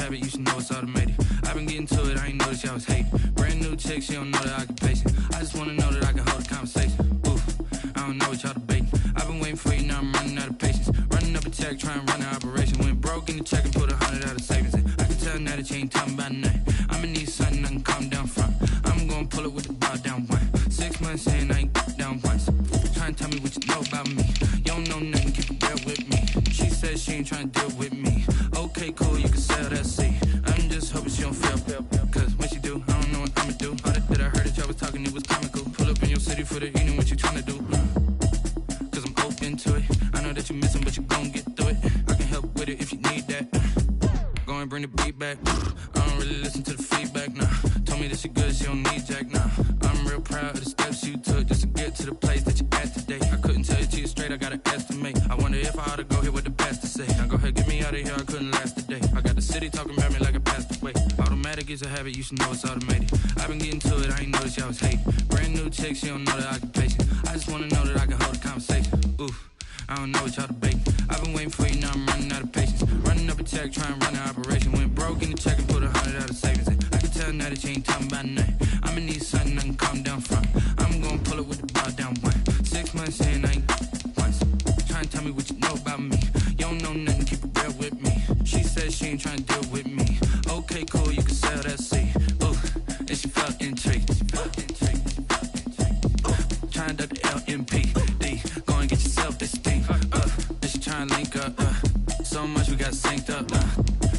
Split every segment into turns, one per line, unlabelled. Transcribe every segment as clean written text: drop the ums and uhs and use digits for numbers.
habit, you should know it's automated. I've been getting to it, I ain't noticed y'all was hating. Brand new chick, she don't know the occupation. I just wanna know that I can hold a conversation. Oof, I don't know what y'all debating. I've been waiting for you, now I'm running out of patience. Running up a check, trying to run an operation. Went broke in the check and put 100 out of savings in. I can tell now that you ain't talking about nothing. I'ma need something I can calm down from. I'm gonna pull it with the bar down one. 6 months in, I ain't down once. Trying to tell me what you know about me. You don't know nothing, keep it real with me. She said she ain't trying to deal with me. Okay, cool, you can sell that seat. I'm just hoping she don't fail. Cause when she do, I don't know what I'ma do. All that I heard that y'all was talking, it was comical. Pull up in your city for the evening, what you trying to do? Cause I'm open to it. I know that you missing, but you gon' get through it. I can help with it if you need that. Go and bring the beat back. I don't really listen to the feedback, nah. Told me that she good, she don't need jack, nah. I'm real proud of the steps you took just to get to the place that you at today. I couldn't tell you to you straight, I gotta estimate. I wonder if I ought to go here with the pastor say. Now go ahead, get me out of here, I couldn't last a day. I got the city talking about me like I passed away. Automatic is a habit, you should know it's automated. I've been getting to it, I ain't noticed y'all was hating. Brand new chick, she don't know the occupation. I just wanna know that I can hold a conversation. Oof, I don't know what y'all debating. I've been waiting for you, now I'm running out of patience. Running up a check, trying to run an operation. Went broke in the check and put 100 out of savings in. I can tell now that you ain't talking about nothing. I'ma need something I can calm down from. I'm gonna pull it with the bar down one. 6 months in, I ain't once. Trying to tell me what you know about me. You don't know nothing, keep it real with me. She said she ain't trying to deal with me. Okay, cool, you can sell that seat. Ooh, and she felt intrigued. Trying to duck the LMPD. Go and get yourself this thing. And she trying to link up. So much we got synced up.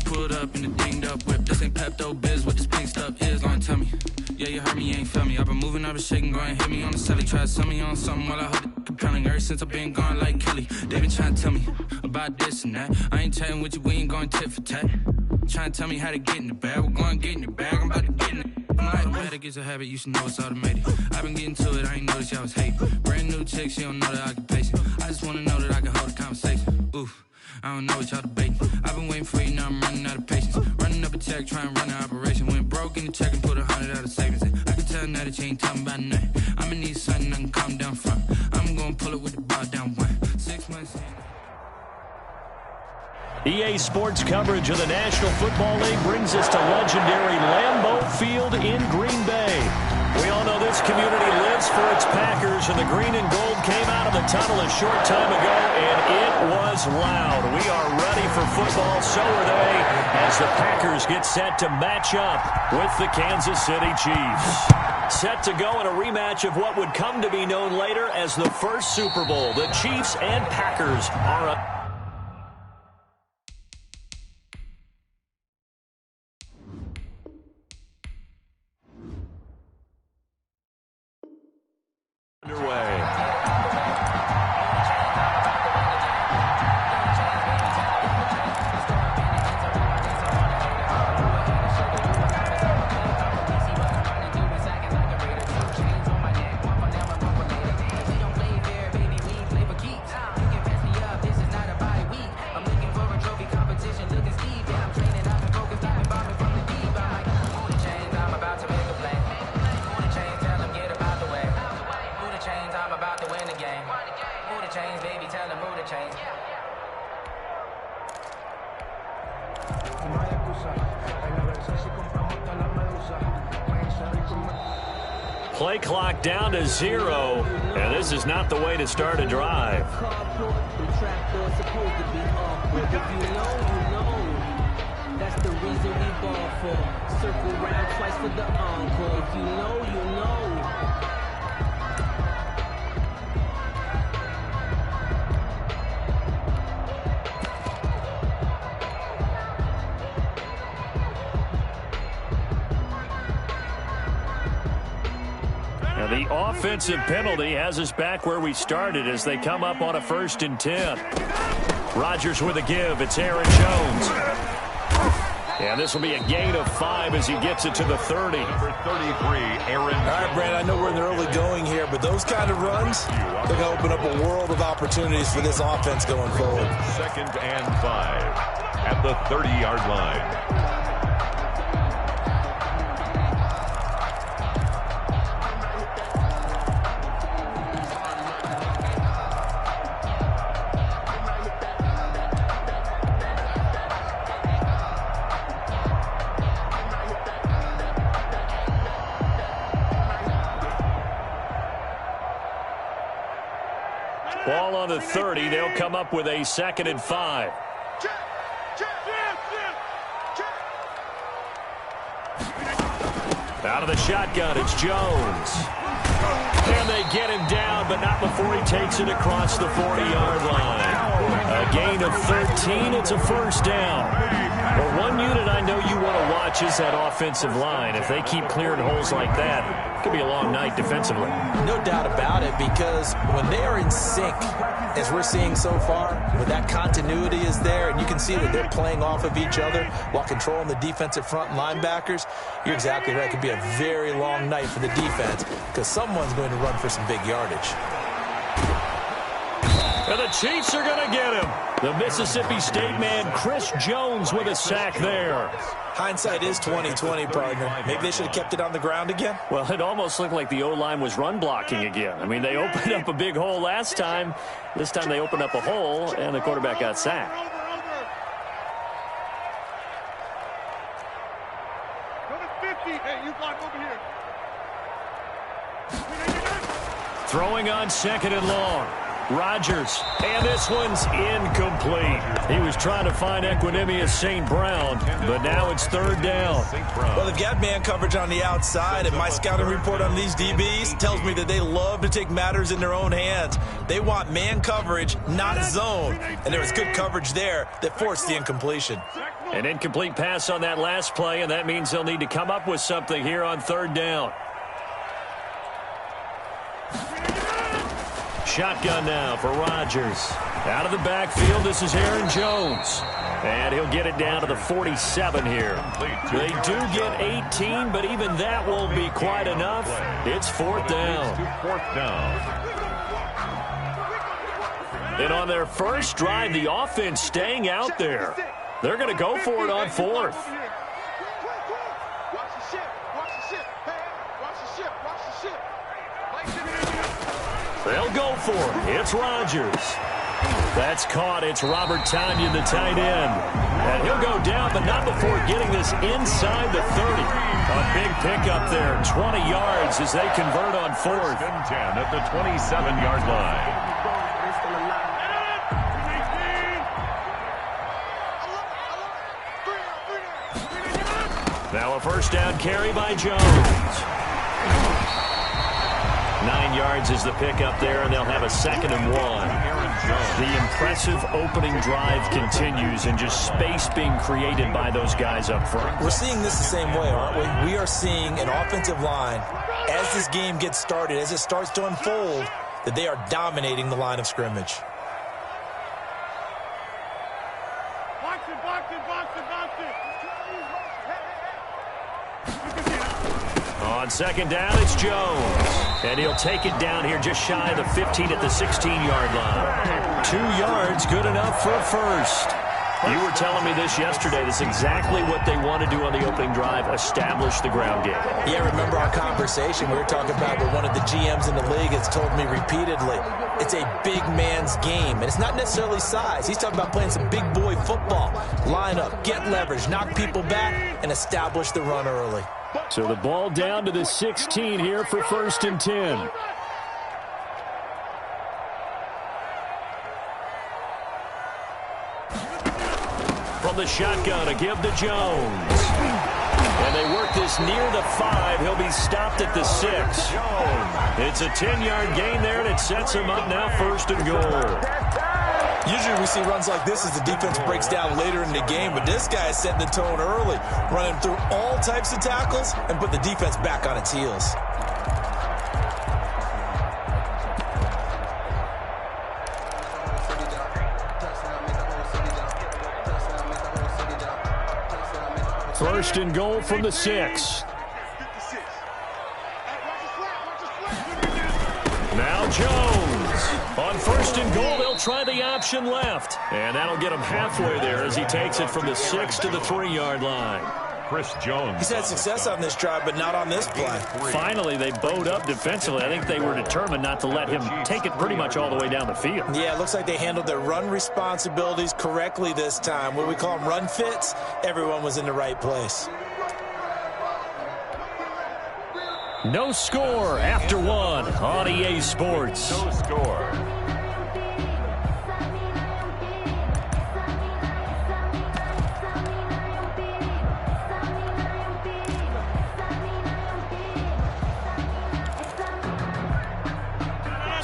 Pulled up in the dinged up whip. This ain't Pepto Biz, what this pink stuff is. Gonna tell me. Yeah, you heard me, you ain't feel me. I've been moving, I've been shaking, go and hit me on the celly. Try to sell me on something while I hold it compelling. Ever since I've been gone like Kelly, they been trying to tell me about this and that. I ain't chatting with you, we ain't going tit for tat. Trying to tell me how to get in the bag. We're going to get in the bag, I'm about to get in it. Automatic is a habit, you should know it's automated. I've been getting to it, I ain't noticed y'all was hating. Brand new chick, she don't know the occupation. I just wanna know that I can hold a conversation. Oof, I don't know what y'all debating. I've been waiting for you, now I'm running out of patience. Running up a check, trying to run an operation. Went broke in the check and put 100 out of savings in. I can tell now that you ain't talking about nothing. I'ma need something I can calm down from. I'm gonna pull it with the bar down one. 6 months in.
EA Sports coverage of the National Football League brings us to legendary Lambeau Field in Green Bay. We all know this community lives for its Packers, and the green and gold came out of the tunnel a short time ago, and it was loud. We are ready for football, so are they, as the Packers get set to match up with the Kansas City Chiefs. Set to go in a rematch of what would come to be known later as the first Super Bowl. The Chiefs and Packers are up. Underway. Play clock down to 0, and this is not the way to start a drive.
That's the reason we ball for. Circle round twice for the encore. If you know, you know.
The offensive penalty has us back where we started as they come up on a 1st and 10. Rodgers with a give. It's Aaron Jones. And this will be a gain of 5 as he gets it to the 30.
Number 33, Aaron.
All right, Brad, I know we're in the early going here, but those kind of runs, they're going to open up a world of opportunities for this offense going forward.
2nd and 5 at the 30-yard line.
Ball on the 30. They'll come up with a 2nd and 5. Out of the shotgun, it's Jones. And they get him down, but not before he takes it across the 40-yard line. A gain of 13. It's a first down. Well, one unit I know you want to watch is that offensive line. If they keep clearing holes like that, it could be a long night defensively.
No doubt about it, because when they are in sync, as we're seeing so far, when that continuity is there, and you can see that they're playing off of each other while controlling the defensive front linebackers, you're exactly right. It could be a very long night for the defense because someone's going to run for some big yardage.
And the Chiefs are going to get him. The Mississippi State man, Chris Jones, with a sack there.
Hindsight is 20/20, partner. Maybe they should have kept it on the ground again.
Well, it almost looked like the O-line was run blocking again. I mean, they opened up a big hole last time. This time they opened up a hole, and the quarterback got sacked. Throwing on 2nd and long. Rodgers, and this one's incomplete. He was trying to find Equanimous St. Brown, but now it's 3rd down.
Well, they've got man coverage on the outside, and my scouting report on these DBs tells me that they love to take matters in their own hands. They want man coverage, not zone, and there was good coverage there that forced the incompletion.
An incomplete pass on that last play, and that means they'll need to come up with something here on 3rd down. Shotgun now for Rodgers. Out of the backfield, this is Aaron Jones. And he'll get it down to the 47 here. They do get 18, but even that won't be quite enough. It's 4th down. And on their first drive, the offense staying out there. They're going to go for it on 4th. They'll go for it. It's Rodgers. That's caught. It's Robert Tonyan, the tight end. And he'll go down, but not before getting this inside the 30. A big pickup there, 20 yards as they convert on 4th.
10 at the 27-yard line.
Now a first down carry by Jones. 9 yards is the pickup there, and they'll have a 2nd and 1. The impressive opening drive continues, and just space being created by those guys up front.
We're seeing this the same way, aren't we? We are seeing an offensive line, as this game gets started, as it starts to unfold, that they are dominating the line of scrimmage.
On 2nd down, it's Jones. And he'll take it down here just shy of the 15 at the 16-yard line. 2 yards, good enough for a first. You were telling me this yesterday. That's exactly what they want to do on the opening drive, establish the ground game.
Yeah, remember our conversation we were talking about with one of the GMs in the league has told me repeatedly, it's a big man's game. And it's not necessarily size. He's talking about playing some big boy football. Line up, get leverage, knock people back, and establish the run early.
So the ball down to the 16 here for 1st and 10. From the shotgun, a give to Jones. And they work this near the 5. He'll be stopped at the 6. It's a 10-yard gain there, and it sets him up now 1st and goal.
Usually we see runs like this as the defense breaks down later in the game, but this guy is setting the tone early, running through all types of tackles and put the defense back on its heels.
First and goal from the 6. Now Jones. On 1st and goal, they'll try the option left. And that'll get him halfway there as he takes it from the 6 to the 3-yard line.
Chris Jones.
He's had success on this drive, but not on this play.
Finally, they bowed up defensively. I think they were determined not to let him take it pretty much all the way down the field.
Yeah, it looks like they handled their run responsibilities correctly this time. What we call them run fits, everyone was in the right place.
No score after 1 on EA Sports.
No score.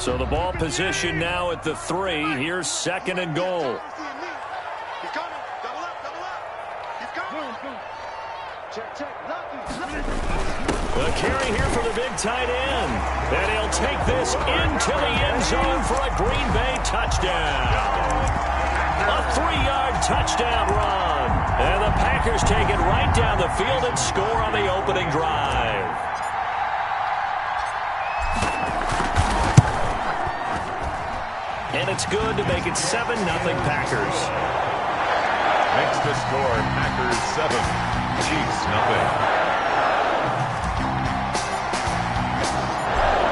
So the ball position now at the 3. Here's 2nd and goal.
He's coming. Double up, double up. He's coming. Check, check.
The carry here for the big tight end. And he'll take this into the end zone for a Green Bay touchdown. A 3-yard touchdown run. And the Packers take it right down the field and score on the opening drive. And it's good to make it 7-0 Packers.
Makes the score Packers 7, Chiefs 0.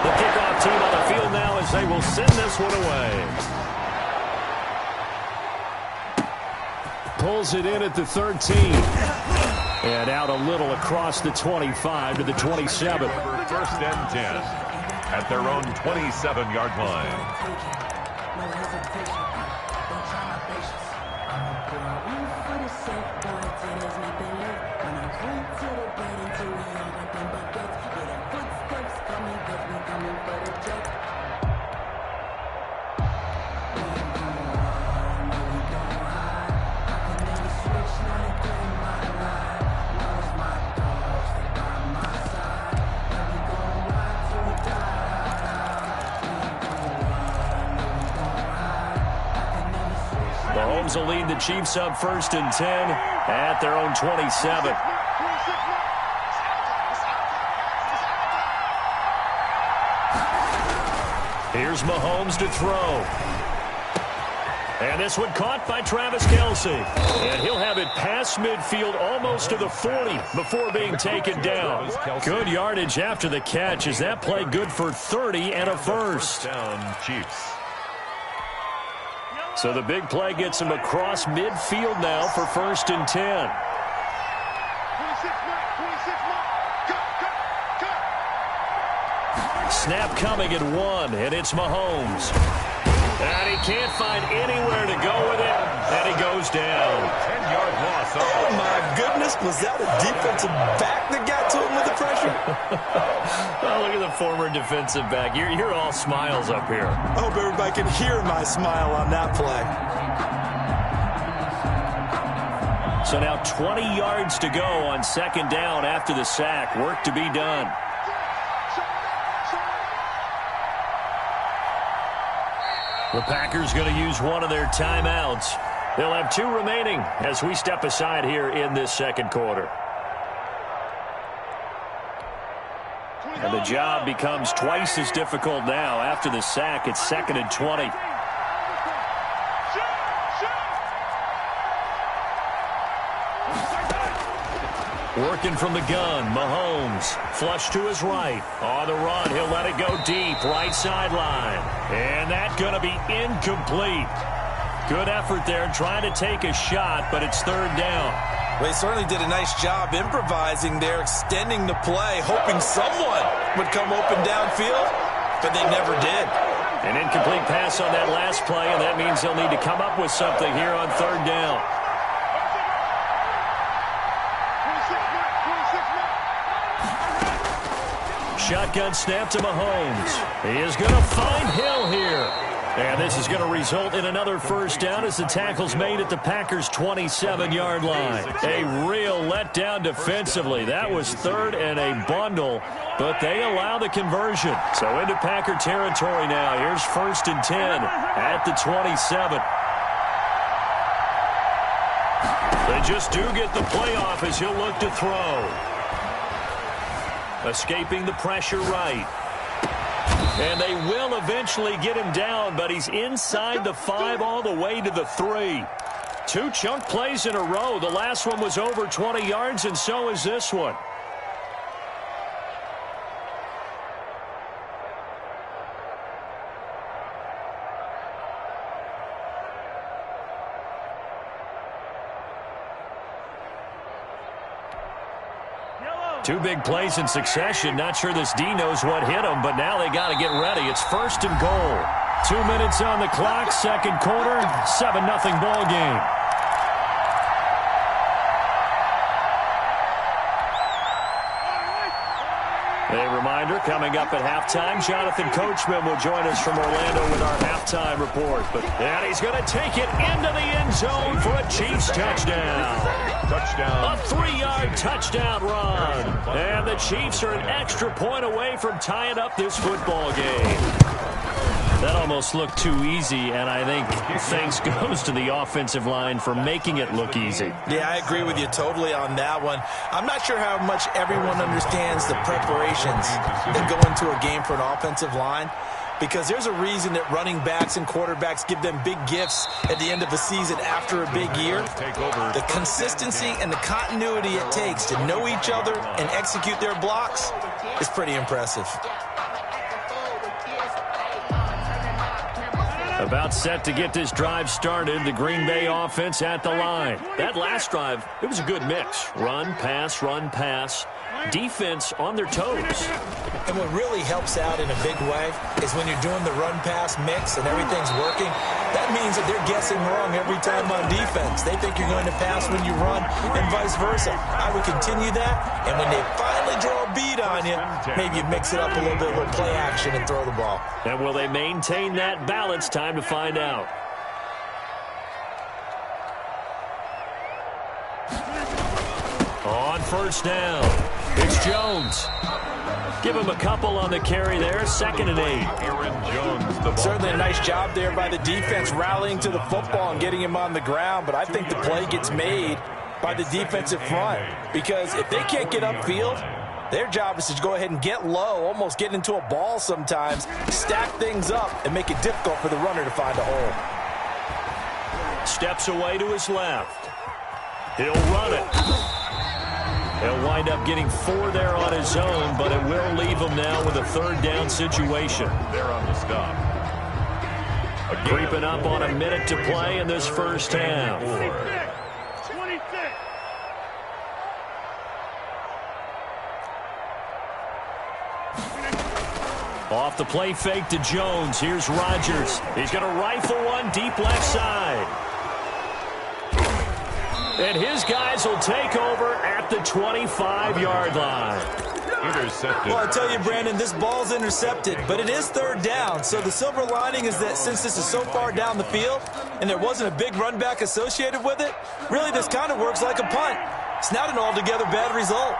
The kickoff team on the field now as they will send this one away. Pulls it in at the 13. And out a little across the 25 to the 27.
1st and 10 at their own 27-yard line.
Mahomes will lead the Chiefs up 1st and 10 at their own 27. Here's Mahomes to throw. And this one caught by Travis Kelce. And he'll have it past midfield almost to the 40 before being taken down. Good yardage after the catch. Is that play good for 30 and a first?
Down Chiefs.
So the big play gets him across midfield now for 1st and 10. Snap coming at 1, and it's Mahomes. And he can't find anywhere to go with it, and he goes down.
10-yard loss.
Oh, my goodness. Was that a defensive back that got to him with the pressure?
Oh, look at the former defensive back. You're all smiles up here.
I hope everybody can hear my smile on that play.
So now 20 yards to go on 2nd down after the sack. Work to be done. The Packers going to use one of their timeouts. They'll have 2 remaining as we step aside here in this 2nd quarter. And the job becomes twice as difficult now. After the sack, it's 2nd and 20. Working from the gun, Mahomes. Flush to his right. On the run, he'll let it go deep. Right sideline. And that's going to be incomplete. Good effort there trying to take a shot, but it's 3rd down.
Well, he certainly did a nice job improvising there, extending the play, hoping someone would come open downfield, but they never did.
An incomplete pass on that last play, and that means they'll need to come up with something here on 3rd down. Shotgun snap to Mahomes. He is going to find Hill here. And this is going to result in another 1st down as the tackle's made at the Packers' 27-yard line. A real letdown defensively. That was 3rd and a bundle, but they allow the conversion. So into Packer territory now. Here's 1st and 10 at the 27. They just do get the playoff as he'll look to throw. Escaping the pressure right. And they will eventually get him down, but he's inside the 5 all the way to the 3. 2 chunk plays in a row. The last one was over 20 yards, and so is this one. Two big plays in succession. Not sure this D knows what hit him, but now they got to get ready. It's 1st and goal. 2 minutes on the clock, 2nd quarter, 7-0 ball game. A reminder, coming up at halftime. Jonathan Coachman will join us from Orlando with our halftime report. And he's going to take it into the end zone for a Chiefs touchdown. A 3-yard touchdown run. And the Chiefs are an extra point away from tying up this football game. That almost looked too easy, and I think thanks goes to the offensive line for making it look easy.
Yeah, I agree with you totally on that one. I'm not sure how much everyone understands the preparations that go into a game for an offensive line, because there's a reason that running backs and quarterbacks give them big gifts at the end of a season after a big year. The consistency and the continuity it takes to know each other and execute their blocks is pretty impressive.
About set to get this drive started, the Green Bay offense at the line. That last drive, it was a good mix. Run, pass, defense on their toes.
And what really helps out in a big way is when you're doing the run-pass mix and everything's working, that means that they're guessing wrong every time on defense. They think you're going to pass when you run and vice versa. I would continue that, and when they finally draw a beat on you, maybe you mix it up a little bit, a little play action and throw the ball.
And will they maintain that balance? Time to find out. On first down, it's Jones. Give him a couple on the carry there. 2nd and 8.
Aaron Jones.
Certainly a nice job there by the defense rallying to the football and getting him on the ground, but I think the play gets made by the defensive front, because if they can't get upfield, their job is to go ahead and get low, almost get into a ball sometimes, stack things up, and make it difficult for the runner to find a hole.
Steps away to his left. He'll run it. He'll wind up getting 4 there on his own, but it will leave him now with a 3rd down situation.
They're on the stop.
Creeping up on a minute to play in this first half. Off the play fake to Jones. Here's Rodgers. He's going to rifle one deep left side. And his guys will take over at the 25-yard line.
Intercepted.
Well, I tell you, Brandon, this ball's intercepted, but it is 3rd down. So the silver lining is that since this is so far down the field and there wasn't a big run back associated with it, really this kind of works like a punt. It's not an altogether bad result.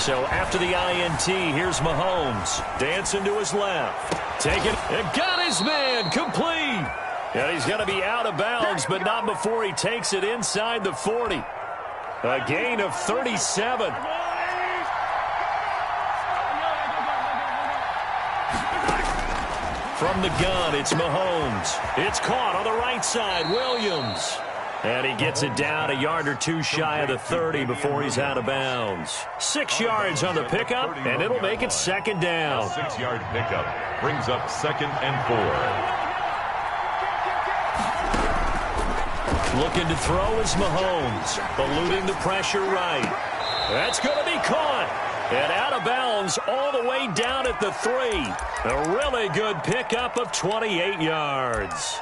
So after the INT, here's Mahomes. Dancing to his left. Taking it. Got his man. Complete. And he's going to be out of bounds, but not before he takes it inside the 40. A gain of 37. From the gun, it's Mahomes. It's caught on the right side. Williams. And he gets it down a yard or 2 shy of the 30 before he's out of bounds. 6 yards on the pickup, and it'll make it 2nd down.
6-yard pickup brings up 2nd and 4.
Looking to throw is Mahomes. Eluding the pressure right. That's going to be caught. And out of bounds all the way down at the 3. A really good pickup of 28 yards.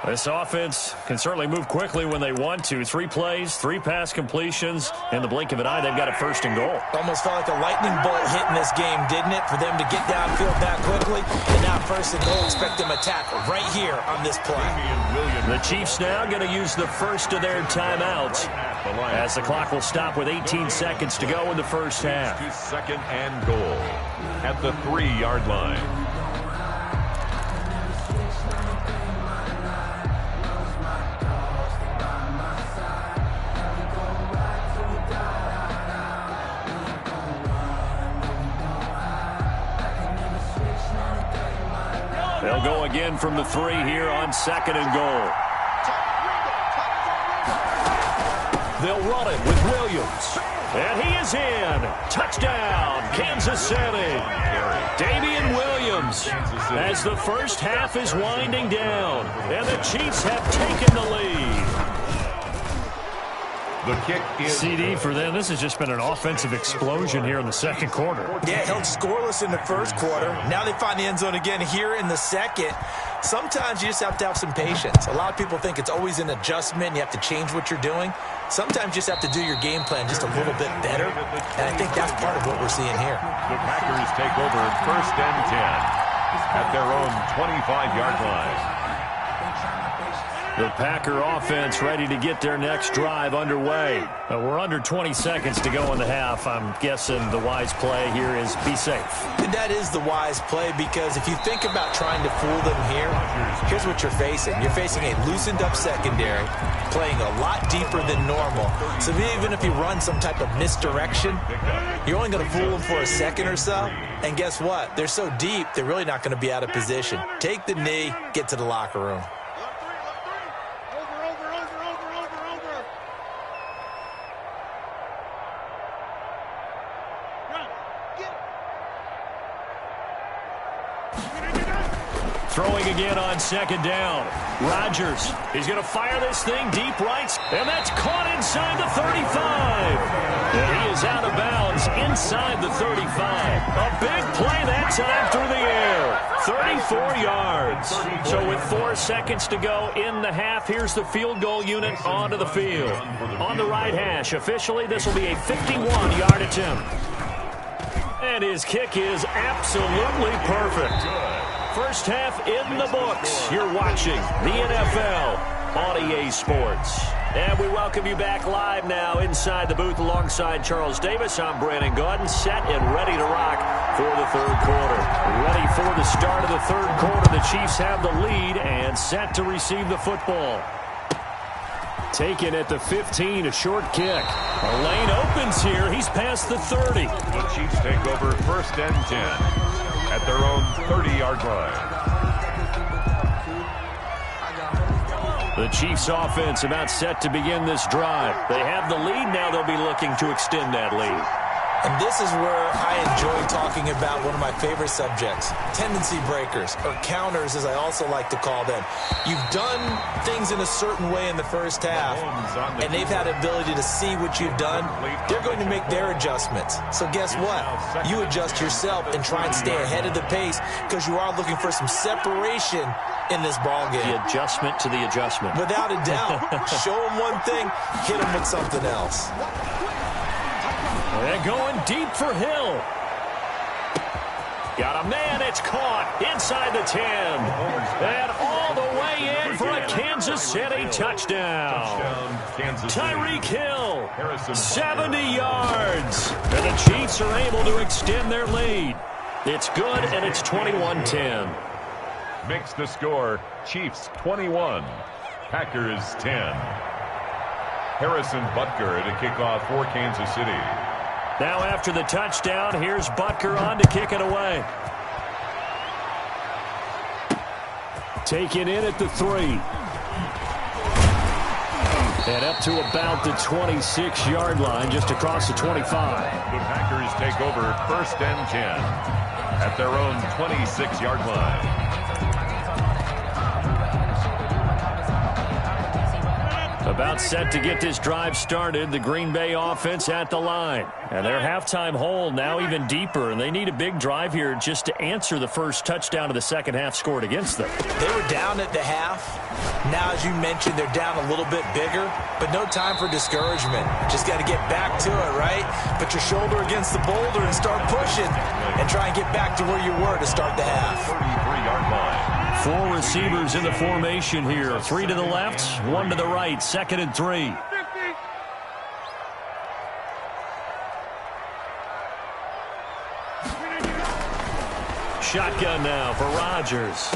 This offense can certainly move quickly when they want to. 3 plays, 3 pass completions. In the blink of an eye, they've got a 1st and goal.
Almost felt like a lightning bolt hit in this game, didn't it? For them to get downfield that quickly. And now 1st and goal, expect them to attack right here on this play.
The Chiefs now going to use the first of their timeouts as the clock will stop with 18 seconds to go in the first half.
2nd and goal at the 3-yard line.
They'll go again from the 3 here on 2nd and goal. They'll run it with Williams. And he is in. Touchdown, Kansas City. Damian Williams as the first half is winding down. And the Chiefs have taken the lead.
The kick is
CD for them. This has just been an offensive explosion here in the second quarter.
Yeah, held scoreless in the first quarter. Now they find the end zone again here in the second. Sometimes you just have to have some patience. A lot of people think it's always an adjustment. You have to change what you're doing. Sometimes you just have to do your game plan just a little bit better. And I think that's part of what we're seeing here.
The Packers take over 1st and 10 at their own 25-yard line.
The Packer offense ready to get their next drive underway. We're under 20 seconds to go in the half. I'm guessing the wise play here is be safe.
And that is the wise play, because if you think about trying to fool them here, here's what you're facing. You're facing a loosened up secondary, playing a lot deeper than normal. So even if you run some type of misdirection, you're only going to fool them for a second or so. And guess what? They're so deep, they're really not going to be out of position. Take the knee, get to the locker room.
Throwing again on 2nd down. Rodgers, he's going to fire this thing deep right, and that's caught inside the 35. And he is out of bounds inside the 35. A big play that time through the air. 34 yards. So with 4 seconds to go in the half, here's the field goal unit onto the field. On the right hash, officially this will be a 51-yard attempt. And his kick is absolutely perfect. First half in the books. You're watching the NFL on EA Sports. And we welcome you back live now inside the booth alongside Charles Davis. I'm Brandon Gaudin, set and ready to rock for the third quarter. Ready for the start of the third quarter. The Chiefs have the lead and set to receive the football. Taken at the 15, a short kick. A lane opens here. He's past the 30.
The Chiefs take over 1st and 10 at their own 30-yard line.
The Chiefs offense about set to begin this drive. They have the lead now. They'll be looking to extend that lead.
And this is where I enjoy talking about one of my favorite subjects, tendency breakers, or counters as I also like to call them. You've done things in a certain way in the first half, and they've had the ability to see what you've done. They're going to make their adjustments. So guess what? You adjust yourself and try and stay ahead of the pace, because you are looking for some separation in this ball game.
The adjustment to the adjustment.
Without a doubt. Show them one thing, hit them with something else.
They're going deep for Hill. Got a man, it's caught inside the 10. And all the way in for a Kansas City touchdown. Tyreek Hill, 70 yards. And the Chiefs are able to extend their lead. It's good, and it's 21-10.
Makes the score, Chiefs 21, Packers 10. Harrison Butker to kick off for Kansas City.
Now after the touchdown, here's Butker on to kick it away. Taken in at the 3. And up to about the 26-yard line, just across the 25.
The Packers take over 1st and 10 at their own 26-yard line.
About set to get this drive started. The Green Bay offense at the line. And their halftime hole now even deeper. And they need a big drive here just to answer the first touchdown of the second half scored against them.
They were down at the half. Now, as you mentioned, they're down a little bit bigger. But no time for discouragement. Just got to get back to it, right? Put your shoulder against the boulder and start pushing. And try and get back to where you were to start the half.
33-yard line.
4 receivers in the formation here. 3 to the left, 1 to the right. 2nd and 3. Shotgun now for Rodgers.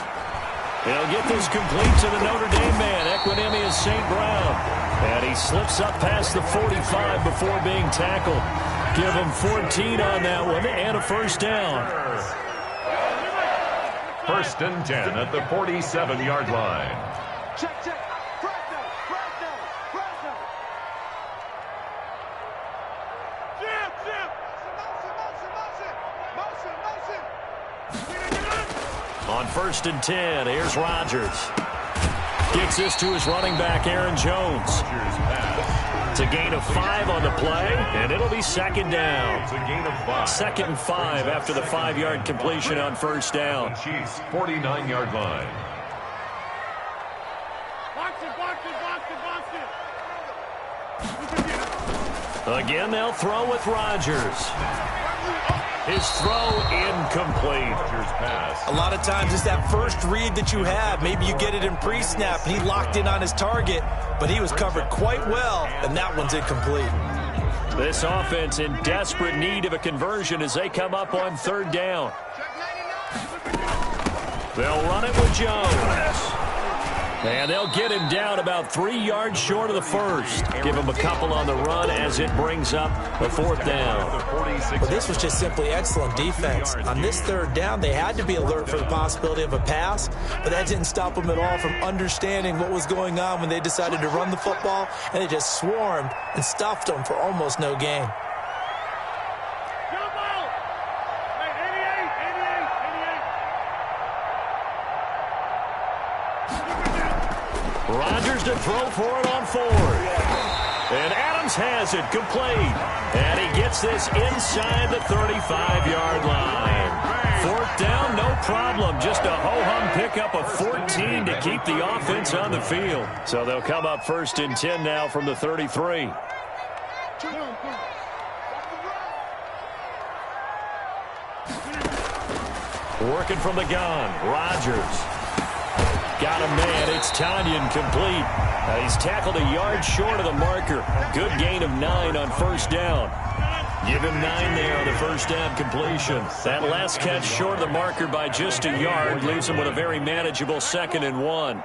He'll get this complete to the Notre Dame man, Equinemius St. Brown. And he slips up past the 45 before being tackled. Give him 14 on that one and a first down.
1st and 10 at the 47-yard line.
Check, check.
On 1st and 10, here's Rodgers. Gets this to his running back, Aaron Jones. It's a gain of 5 on the play, and it'll be second down.
It's a gain of 5.
2nd and 5 after the 5-yard completion on first down.
Chiefs 49-yard line.
Again, they'll throw with Rodgers. His throw incomplete.
Rodgers pass.
A lot of times it's that first read that you have. Maybe you get it in pre-snap, and he locked in on his target, but he was covered quite well, and that one's incomplete.
This offense in desperate need of a conversion as they come up on 3rd down. They'll run it with Jones. And they'll get him down about 3 yards short of the first. Give him a couple on the run as it brings up the 4th down.
Well, this was just simply excellent defense. On this 3rd down, they had to be alert for the possibility of a pass, but that didn't stop them at all from understanding what was going on when they decided to run the football, and they just swarmed and stuffed them for almost no gain.
Rodgers to throw for it on 4th. And Adams has it complete. And he gets this inside the 35-yard line. 4th down, no problem. Just a ho-hum pickup of 14 to keep the offense on the field. So they'll come up 1st and 10 now from the 33. Working from the gun, Rodgers. Got a man. It's Tanyan complete. He's tackled a yard short of the marker. Good gain of 9 on 1st down. Give him 9 there on the 1st down completion. That last catch short of the marker by just a yard leaves him with a very manageable 2nd and 1.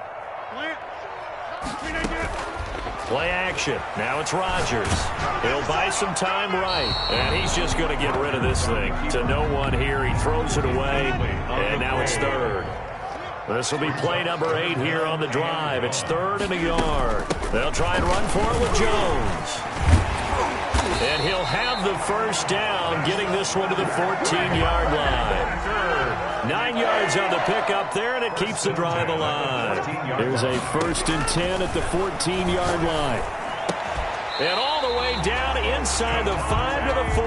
Play action. Now it's Rodgers. He'll buy some time right. And he's just going to get rid of this thing. To no one here. He throws it away. And now it's 3rd. This will be play number 8 here on the drive. It's 3rd and a yard. They'll try and run for it with Jones. And he'll have the 1st down, getting this one to the 14-yard line. 9 yards on the pickup there, and it keeps the drive alive. Here's a 1st and 10 at the 14-yard line. And all the way down inside the 5 to the 4.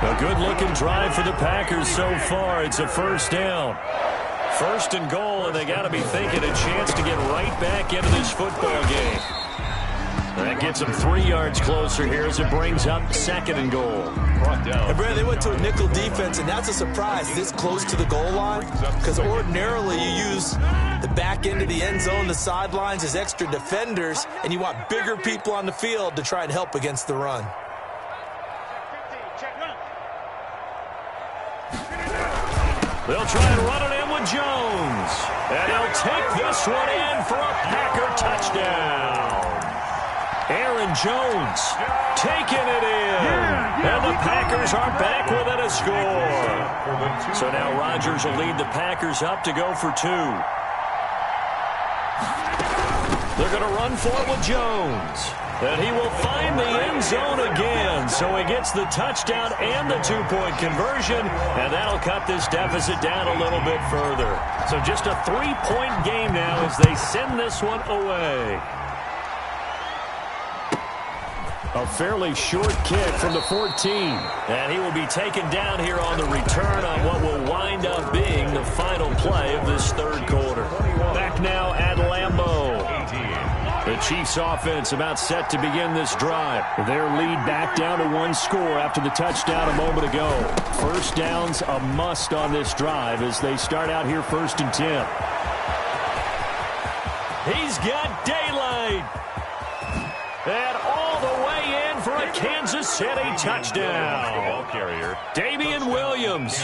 A good-looking drive for the Packers so far. It's a 1st down. 1st and goal, and they got to be thinking a chance to get right back into this football game. That gets them 3 yards closer here as it brings up 2nd and goal.
And Brad, they went to a nickel defense, and that's a surprise this close to the goal line, because ordinarily you use the back end of the end zone, the sidelines as extra defenders, and you want bigger people on the field to try and help against the run.
They'll try and run it in with Jones. And he'll take this one in for a Packer touchdown. Aaron Jones taking it in. And the Packers are back within a score. So now Rodgers will lead the Packers up to go for 2. They're going to run for it with Jones. And he will find the end zone again. So he gets the touchdown and the 2-point conversion. And that'll cut this deficit down a little bit further. So just a 3-point game now as they send this one away. A fairly short kick from the 14. And he will be taken down here on the return on what will wind up being the final play of this 3rd quarter. Back now at Lambeau. The Chiefs offense about set to begin this drive. Their lead back down to 1 score after the touchdown a moment ago. 1st down's a must on this drive as they start out here 1st and 10. He's got daylight. And all the way in for a Kansas City touchdown.
Ball carrier.
Damian Williams,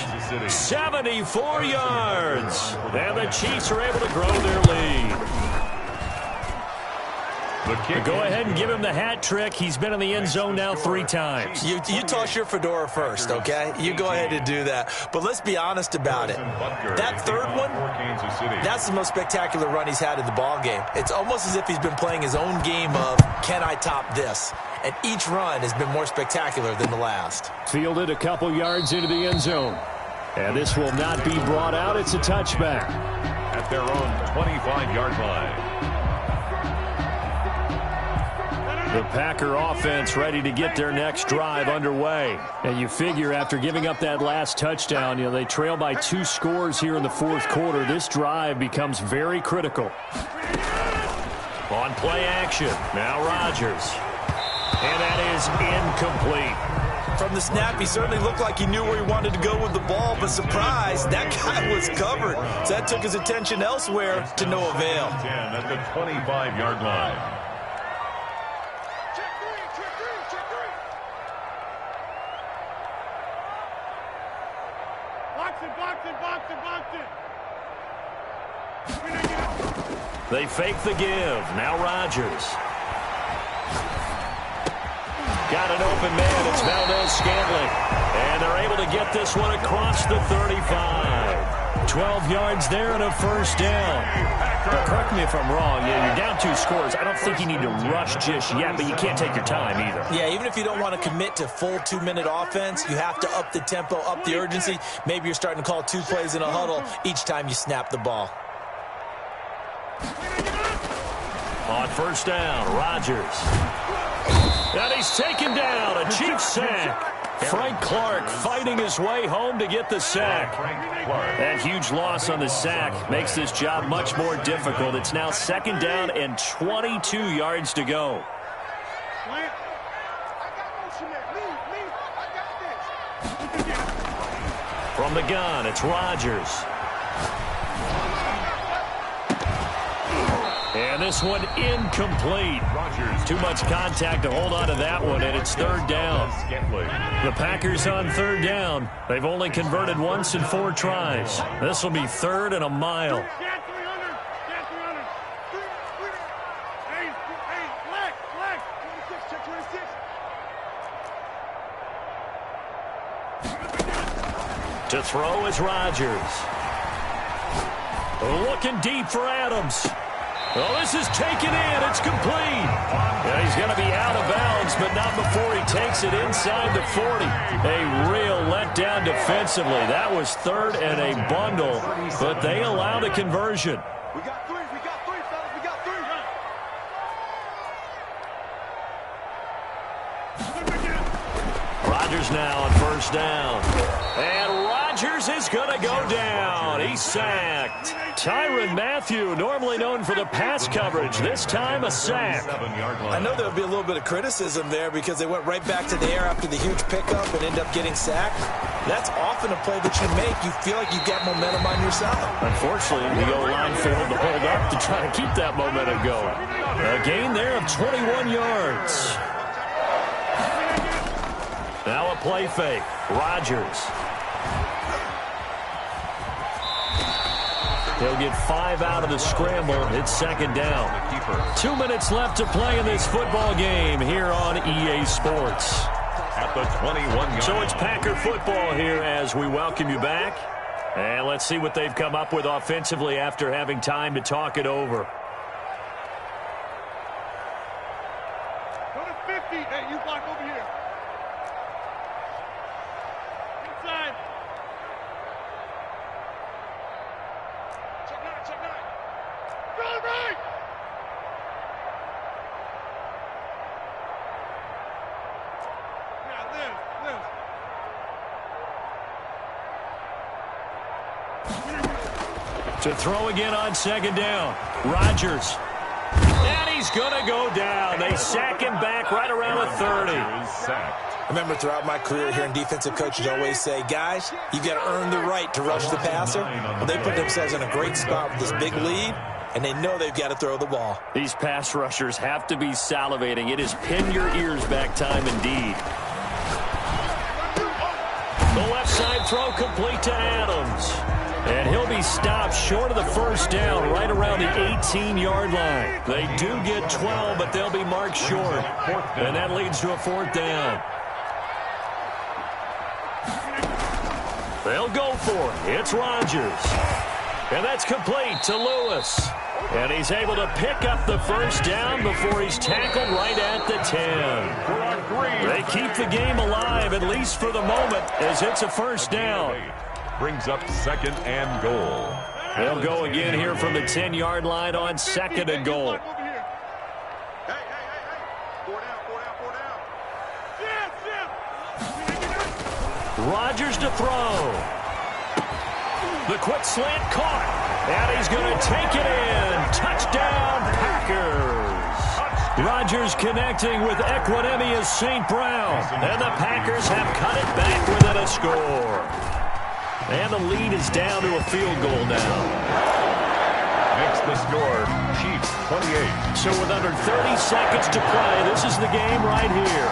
74 yards. And the Chiefs are able to grow their lead. Go ahead and give him the hat trick. He's been in the end zone now 3 times.
You toss your fedora first, okay? You go ahead and do that. But let's be honest about it. That 3rd one, that's the most spectacular run he's had in the ball game. It's almost as if he's been playing his own game of, can I top this? And each run has been more spectacular than the last.
Fielded a couple yards into the end zone. And this will not be brought out. It's a touchback.
At their own 25-yard line.
The Packer offense ready to get their next drive underway. And you figure after giving up that last touchdown, they trail by 2 scores here in the fourth quarter. This drive becomes very critical. On play action, now Rodgers. And that is incomplete.
From the snap, he certainly looked like he knew where he wanted to go with the ball, but surprise, that guy was covered. So that took his attention elsewhere to no avail.
10 at the 25-yard line.
They fake the give. Now Rodgers. Got an open man. It's Valdez-Scantling. And they're able to get this one across the 35. 12 yards there and a first down. But correct me if I'm wrong. You're down 2 scores. I don't think you need to rush just yet, but you can't take your time either.
Yeah, even if you don't want to commit to full 2-minute offense, you have to up the tempo, up the urgency. Maybe you're starting to call 2 plays in a huddle each time you snap the ball.
On first down, Rodgers. And he's taken down. A cheap sack. Frank Clark fighting his way home to get the sack. That huge loss on the sack makes this job much more difficult. It's now 2nd down and 22 yards to go. From the gun, it's Rodgers. And this one incomplete. Too much contact to hold on to that one, and it's 3rd down. The Packers on 3rd down. They've only converted once in 4 tries. This will be 3rd and a mile. To throw is Rodgers. Looking deep for Adams. Well, this is taken in. It's complete. Yeah, he's going to be out of bounds, but not before he takes it inside the 40. A real letdown defensively. That was 3rd and a bundle, but they allow the conversion.
We got 3, fellas. We got 3.
Rodgers now on first down. And Rodgers is going to go down. He's sacked. Tyrann Mathieu, normally known for the pass coverage, this time a sack.
I know there'll be a little bit of criticism there because they went right back to the air after the huge pickup and end up getting sacked. That's often a play that you make. You feel like you've got momentum on your side.
Unfortunately, the O-line failed to hold up to try to keep that momentum going. A gain there of 21 yards. Now a play fake. Rodgers. He'll get 5 out of the scramble. It's 2nd down. 2 minutes left to play in this football game here on EA Sports.
At the 21-yard.
So it's Packer football here as we welcome you back. And let's see what they've come up with offensively after having time to talk it over.
Go to 50. Hey, you block over here. Inside. Check 9. Go right.
To throw again on 2nd down. Rodgers. And he's going to go down. They sack him back right around the 30.
I remember throughout my career hearing defensive coaches always say, guys, you've got to earn the right to rush the passer. Well, they put themselves in a great spot with this big lead, and they know they've got to throw the ball.
These pass rushers have to be salivating. It is pin your ears back time indeed. The left side throw complete to Adams. And he'll be stopped short of the first down right around the 18-yard line. They do get 12, but they'll be marked short. And that leads to a 4th down. They'll go for it. It's Rodgers. And that's complete to Lewis. And he's able to pick up the first down before he's tackled right at the 10. They keep the game alive, at least for the moment, as it's a first down.
Brings up 2nd and goal.
They'll go again here from the 10-yard line on 2nd and goal.
Four down, four down, four down.
Rodgers to throw. The quick slant caught. And he's going to take it in. Touchdown, Packers. Rodgers connecting with Equinemius St. Brown. And the Packers have cut it back within a score. And the lead is down to a field goal now.
Makes the score Chiefs 28.
So with under 30 seconds to play, this is the game right here.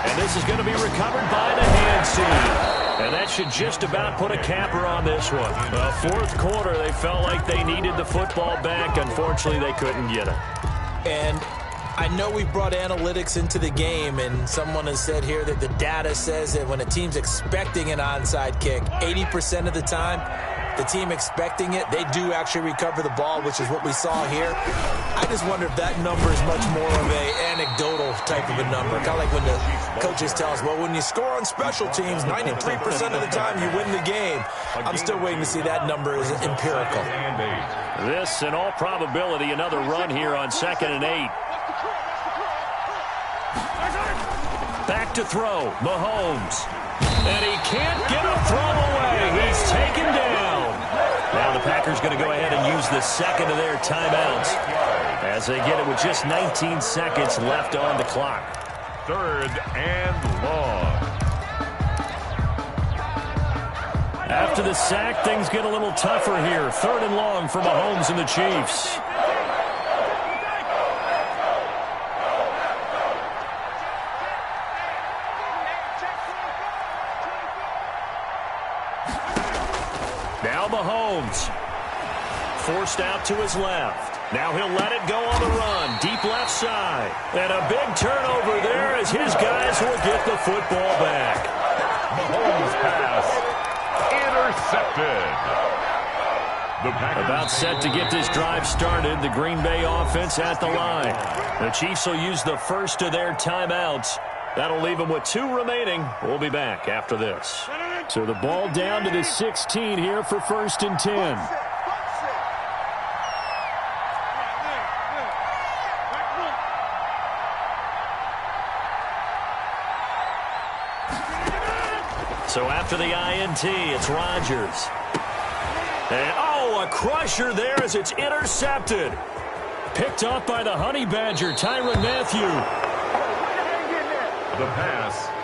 And this is going to be recovered by the hand team. And that should just about put a capper on this one. Well, fourth quarter, they felt like they needed the football back. Unfortunately, they couldn't get it.
And I know we brought analytics into the game, and someone has said here that the data says that when a team's expecting an onside kick, 80% of the time, the team expecting it, they do actually recover the ball, which is what we saw here. I just wonder if that number is much more of a anecdotal type of a number. Kind of like when the coaches tell us, well, when you score on special teams, 93% of the time you win the game. I'm still waiting to see that number is empirical.
This, in all probability, another run here on 2nd and 8. Back to throw, Mahomes. And he can't get a throw away. He's taken down. Now the Packers going to go ahead and use the second of their timeouts as they get it with just 19 seconds left on the clock.
3rd and long.
After the sack, things get a little tougher here. 3rd and long for Mahomes and the Chiefs. Now Mahomes, forced out to his left. Now he'll let it go on the run, deep left side. And a big turnover there as his guys will get the football back.
Mahomes pass intercepted.
About set to get this drive started, the Green Bay offense at the line. The Chiefs will use the first of their timeouts. That'll leave them with 2 remaining. We'll be back after this. So the ball down to the 16 here for 1st and 10. So after the INT, it's Rodgers. And, a crusher there as it's intercepted. Picked up by the Honey Badger, Tyrann Mathieu.
The pass.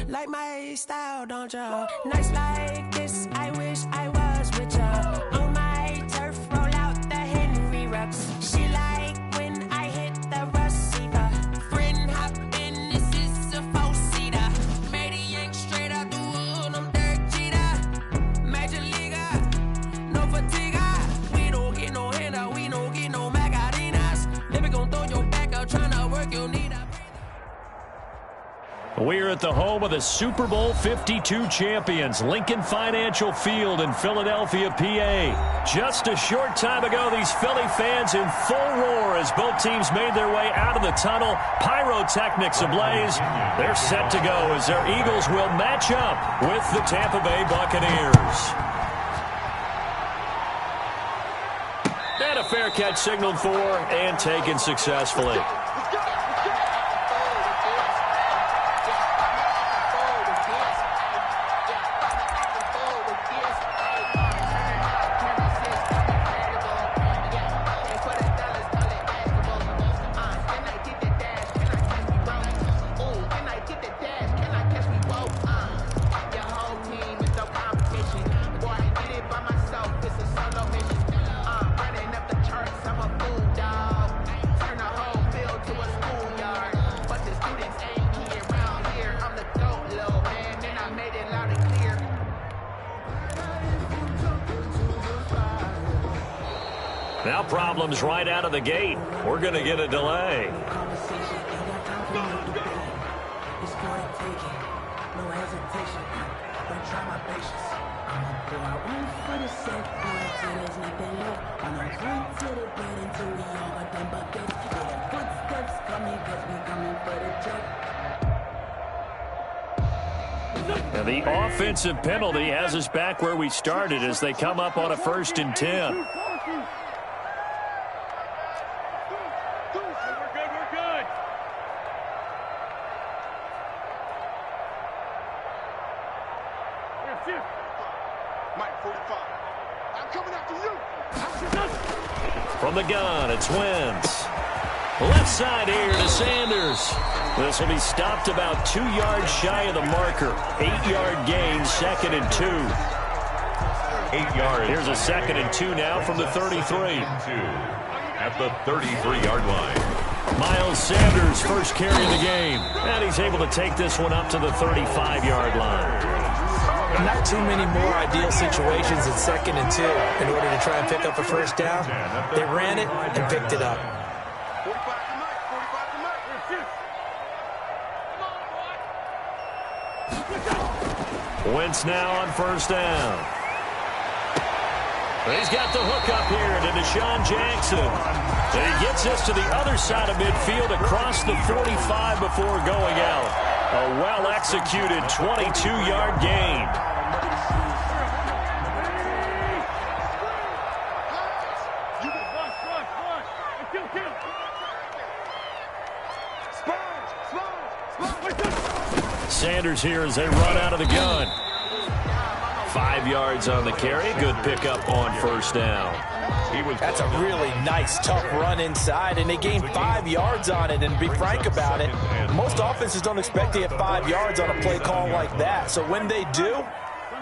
Like my style, don't ya? Nights like this, I wish I was with ya. On my turf, roll out the Henry Rux. She like when I hit the receiver. Friend hop in, this is a four-seater. Made a yank straight out the wood, I'm Derek Jeter. Major leaguer, no fatigue. We don't get no handout, we don't get no Macarinas. Never gon' throw your back out, tryna work your need up.
We're at the home of the Super Bowl 52 champions, Lincoln Financial Field in Philadelphia, PA. Just a short time ago, these Philly fans in full roar as both teams made their way out of the tunnel. Pyrotechnics ablaze. They're set to go as their Eagles will match up with the Tampa Bay Buccaneers. And a fair catch signaled for and taken successfully. Now problems right out of the gate. We're going to get a delay. And the offensive penalty has us back where we started as they come up on a 1st and 10. From the gun, it's Wentz. Left side here to Sanders. This will be stopped about 2 yards shy of the marker. 8-yard gain, 2nd and 2.
8 yards.
Here's a 2nd and 2 now from the 33.
At the 33-yard line.
Miles Sanders, first carry of the game. And he's able to take this one up to the 35-yard line.
Not too many more ideal situations in 2nd and 2 in order to try and pick up a first down. They ran it and picked it up.
Wentz now on 1st down. He's got the hook up here to Deshaun Jackson. And he gets us to the other side of midfield across the 45 before going out. A well-executed 22-yard gain. Sanders here as they run out of the gun. 5 yards on the carry. Good pickup on 1st down.
That's a really nice, tough run inside, and they gained 5 yards on it. And to be frank about it, most offenses don't expect to get 5 yards on a play call like that. So when they do,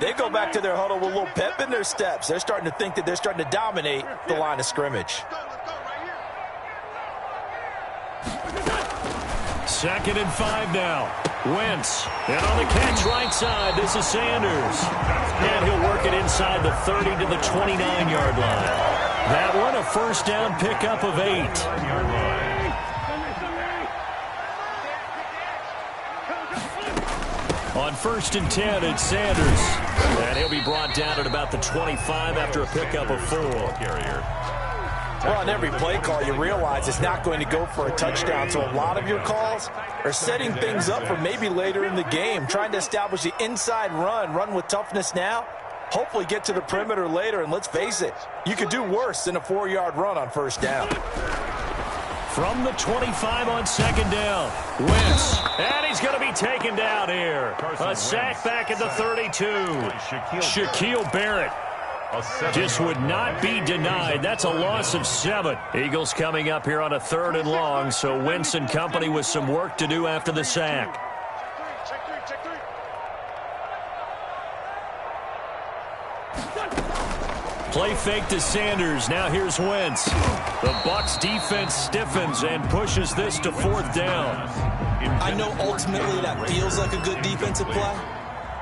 they go back to their huddle with a little pep in their steps. They're starting to think that they're starting to dominate the line of scrimmage.
2nd and 5 now. Wentz. And on the catch right side, this is Sanders. And he'll work it inside the 30 to the 29-yard line. That one a 1st down pickup of 8. On 1st and 10, it's Sanders. And he'll be brought down at about the 25 after a pickup of 4.
Well, on every play call, you realize it's not going to go for a touchdown, so a lot of your calls are setting things up for maybe later in the game, trying to establish the inside run with toughness now, hopefully get to the perimeter later, and let's face it, you could do worse than a 4-yard run on first down.
From the 25 on second down, Wentz, and he's going to be taken down here. A sack back at the 32. Shaquille Barrett just would not be denied. That's a loss of 7. Eagles coming up here on a 3rd and long, so Wentz and company with some work to do after the sack. Play fake to Sanders. Now here's Wentz. The Bucs defense stiffens and pushes this to 4th down.
I know ultimately that feels like a good defensive play,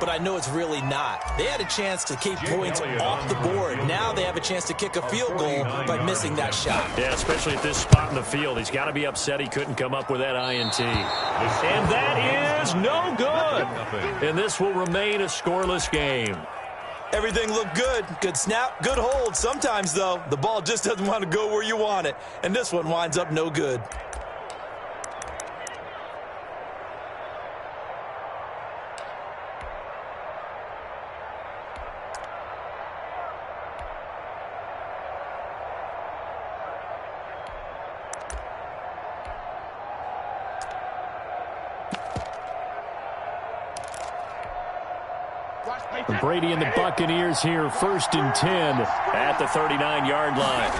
but I know it's really not. They had a chance to keep points off the board. Now they have a chance to kick a field goal by missing that shot.
Yeah, especially at this spot in the field. He's got to be upset he couldn't come up with that INT. And that is no good. And this will remain a scoreless game.
Everything looked good. Good snap, good hold. Sometimes, though, the ball just doesn't want to go where you want it. And this one winds up no good.
Brady and the Buccaneers here, 1st and 10 at the 39-yard line.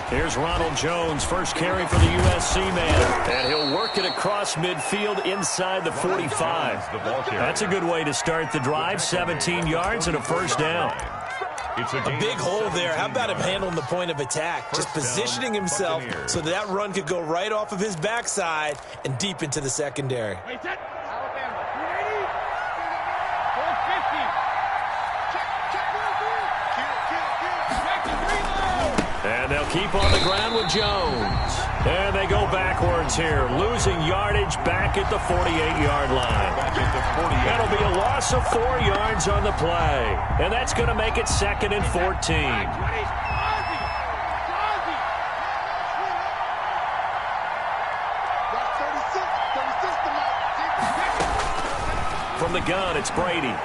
Here's Ronald Jones, first carry for the USC man, and he'll work it across midfield inside the 45. That's a good way to start the drive, 17 yards and a first down.
A big hole there. How about him handling the point of attack? Just positioning himself so that run could go right off of his backside and deep into the secondary.
And they'll keep on the ground with Jones. And they go backwards here, losing yardage back at the 48-yard line. That'll be a loss of 4 yards on the play. And that's going to make it 2nd and 14. From the gun, it's Brady.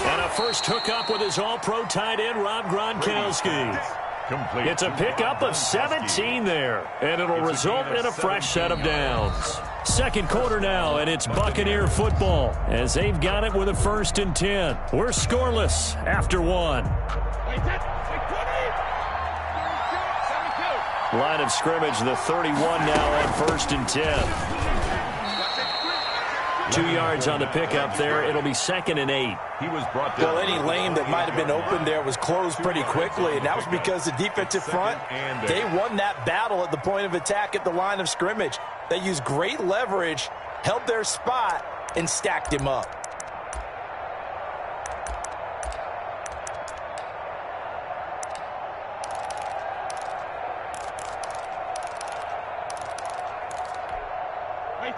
And a first hookup with his all-pro tight end, Rob Gronkowski. It's a pickup of 17 there, and it'll result in a fresh set of downs. Second quarter now, and it's Buccaneer football as they've got it with a 1st and 10. We're scoreless after 1. Line of scrimmage, the 31 now on 1st and 10. 2 yards on the pickup there. It'll be 2nd and 8.
He was brought down.
Well, any lane that might have been open there was closed pretty quickly, and that was because the defensive front, they won that battle at the point of attack at the line of scrimmage. They used great leverage, held their spot, and stacked him up.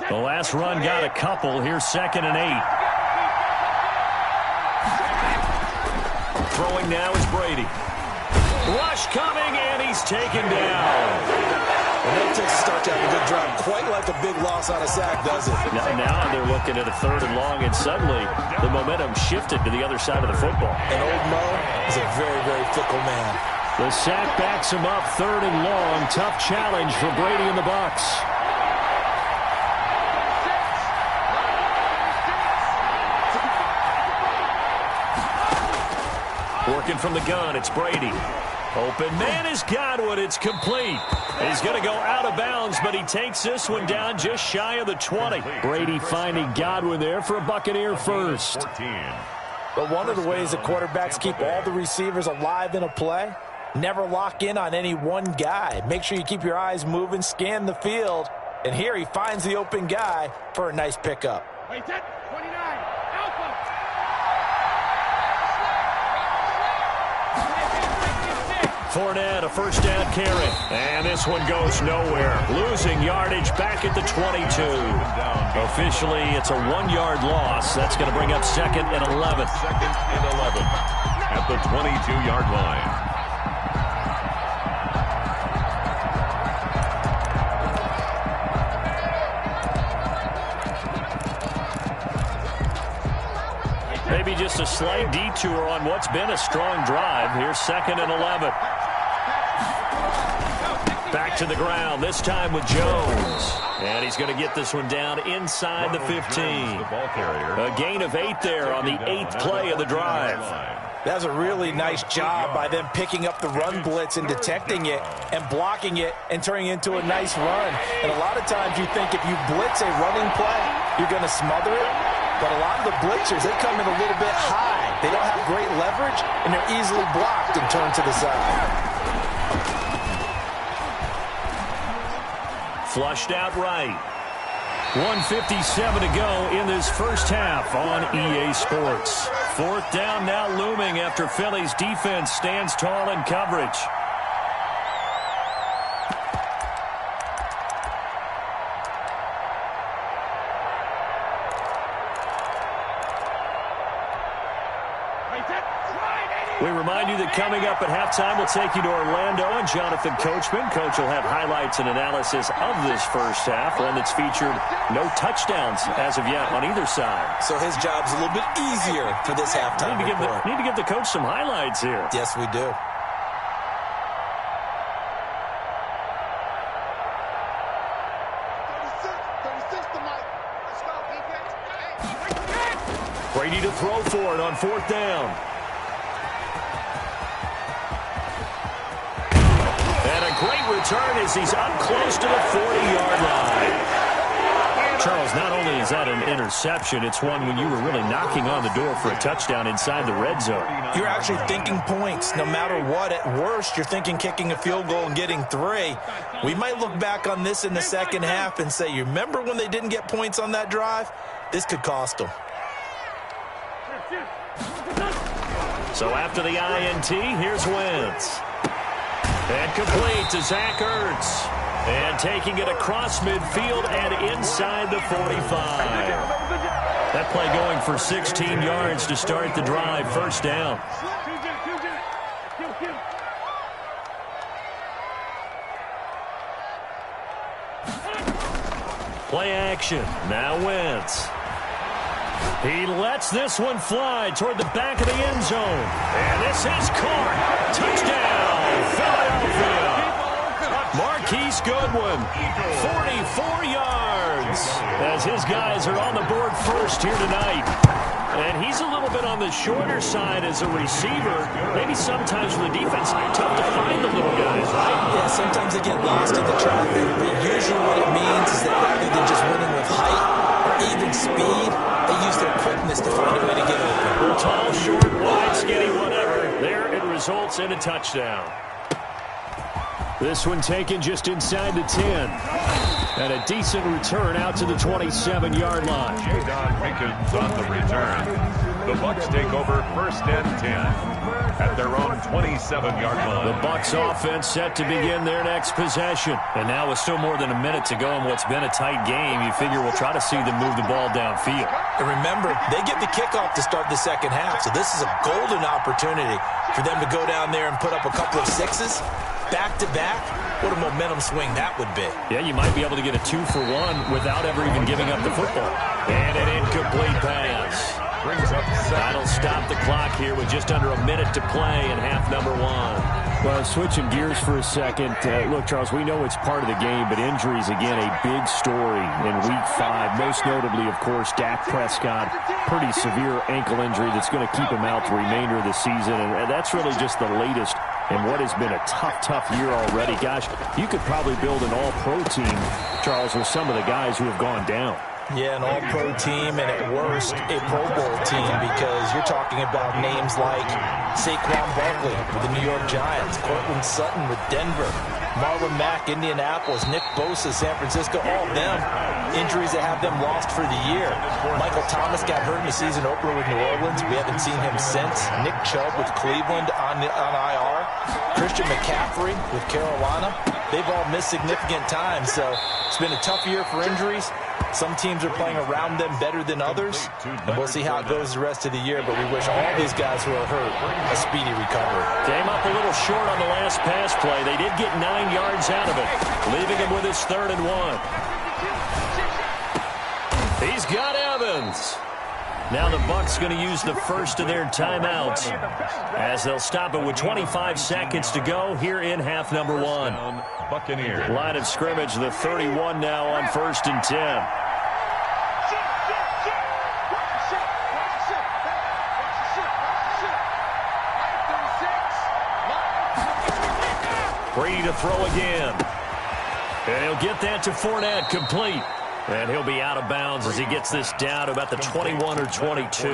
The last run got a couple. Here's 2nd and 8. Throwing now is Brady. Rush coming, and he's taken down.
And that takes a start to have a good drive. Quite like a big loss on a sack, does it?
Now they're looking at a 3rd and long, and suddenly the momentum shifted to the other side of the football.
And old Mo is a very, very fickle man.
The sack backs him up, 3rd and long. Tough challenge for Brady and the Bucs. Working from the gun, it's Brady. Open man is Godwin. It's complete. He's going to go out of bounds, but he takes this one down just shy of the 20. Brady finding Godwin there for a Buccaneer first.
But one of the ways that quarterbacks keep all the receivers alive in a play, never lock in on any one guy. Make sure you keep your eyes moving, scan the field, and here he finds the open guy for a nice pickup.
Wait, 29, Alpha.
Fournette, a first down carry. And this one goes nowhere. Losing yardage back at the 22. Officially, it's a 1-yard loss. That's going to bring up 2nd and 11.
2nd and 11 at the 22-yard line.
a slight detour on what's been a strong drive. Here's 2nd and 11. Back to the ground, this time with Jones. And he's going to get this one down inside the 15. A gain of 8 there on the 8th play of the drive.
That's a really nice job by them picking up the run blitz and detecting it and blocking it and turning it into a nice run. And a lot of times you think if you blitz a running play, you're going to smother it. But a lot of the blitzers, they come in a little bit high. They don't have great leverage, and they're easily blocked and turned to the side.
Flushed out right. 1:57 to go in this first half on EA Sports. 4th down now looming after Philly's defense stands tall in coverage. We remind you that coming up at halftime, we'll take you to Orlando and Jonathan Coachman. Coach will have highlights and analysis of this first half, one that's featured no touchdowns as of yet on either side.
So his job's a little bit easier for this halftime report.
Need to give the coach some highlights here.
Yes, we do.
Brady to throw for it on 4th down. And a great return as he's up close to the 40-yard line. Charles, not only is that an interception, it's one when you were really knocking on the door for a touchdown inside the red zone.
You're actually thinking points. No matter what, at worst, you're thinking kicking a field goal and getting 3. We might look back on this in the second half and say, you remember when they didn't get points on that drive? This could cost them.
So after the INT, here's Wentz. And complete to Zach Ertz. And taking it across midfield and inside the 45. That play going for 16 yards to start the drive. 1st down. Play action. Now Wentz. He lets this one fly toward the back of the end zone. And this is caught. Touchdown, Philadelphia. Marquise Goodwin, 44 yards, as his guys are on the board first here tonight. And he's a little bit on the shorter side as a receiver. Maybe sometimes for the defense, tough to find the little guys, right?
Yeah, sometimes they get lost in the traffic. But usually what it means is that rather than just winning with height or even speed, they use their quickness to find a way to get open.
Tall, short, wide, skinny, whatever. There it results in a touchdown. This one taken just inside the 10. And a decent return out to the 27-yard line.
J-Don Pickens on the return. The Bucs take over 1st and 10 at their own 27-yard line.
The Bucs offense set to begin their next possession. And now with still more than a minute to go in what's been a tight game, you figure we'll try to see them move the ball downfield.
And remember, they get the kickoff to start the second half. So this is a golden opportunity for them to go down there and put up a couple of 6s. Back-to-back, what a momentum swing that would be.
Yeah, you might be able to get a 2-for-1 without ever even giving up the football. And an incomplete pass. That'll stop the clock here with just under a minute to play in half number 1. Well, switching gears for a second. Look, Charles, we know it's part of the game, but injuries, again, a big story in Week 5. Most notably, of course, Dak Prescott. Pretty severe ankle injury that's going to keep him out the remainder of the season. And that's really just the latest in what has been a tough year already. Gosh, you could probably build an all-pro team, Charles, with some of the guys who have gone down.
Yeah, an all-pro team, and at worst, a Pro Bowl team, because you're talking about names like Saquon Barkley with the New York Giants, Cortland Sutton with Denver, Marlon Mack, Indianapolis, Nick Bosa, San Francisco, all of them injuries that have them lost for the year. Michael Thomas got hurt in the season opener with New Orleans. We haven't seen him since. Nick Chubb with Cleveland on IR. Christian McCaffrey with Carolina. They've all missed significant time, so it's been a tough year for injuries. Some teams are playing around them better than others, and we'll see how it goes the rest of the year, but we wish all these guys who are hurt a speedy recovery.
Came up a little short on the last pass play. They did get 9 yards out of it, leaving him with his 3rd and 1. He's got Evans. Now the Bucs going to use the first of their timeouts as they'll stop it with 25 seconds to go here in half number one.
Buccaneers.
Line of scrimmage, the 31 now on 1st and 10. Brady to throw again. And he'll get that to Fournette, complete. And he'll be out of bounds as he gets this down to about the 21 or 22.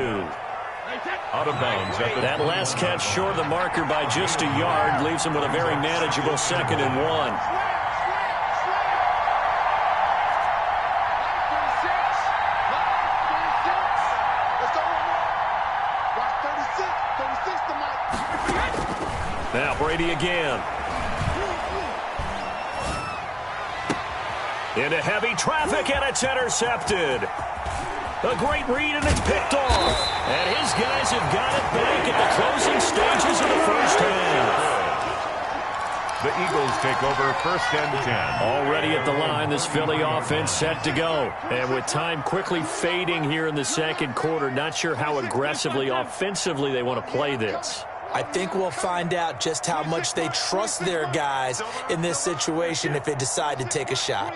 Out of bounds at the
That last catch short of the marker by just a yard leaves him with a very manageable 2nd and 1. Now Brady again. Into heavy traffic, and it's intercepted. A great read, and it's picked off. And his guys have got it back at the closing stages of the first half.
The Eagles take over 1st and 10.
Already at the line, this Philly offense set to go. And with time quickly fading here in the second quarter, not sure how aggressively, offensively they want to play this.
I think we'll find out just how much they trust their guys in this situation if they decide to take a shot.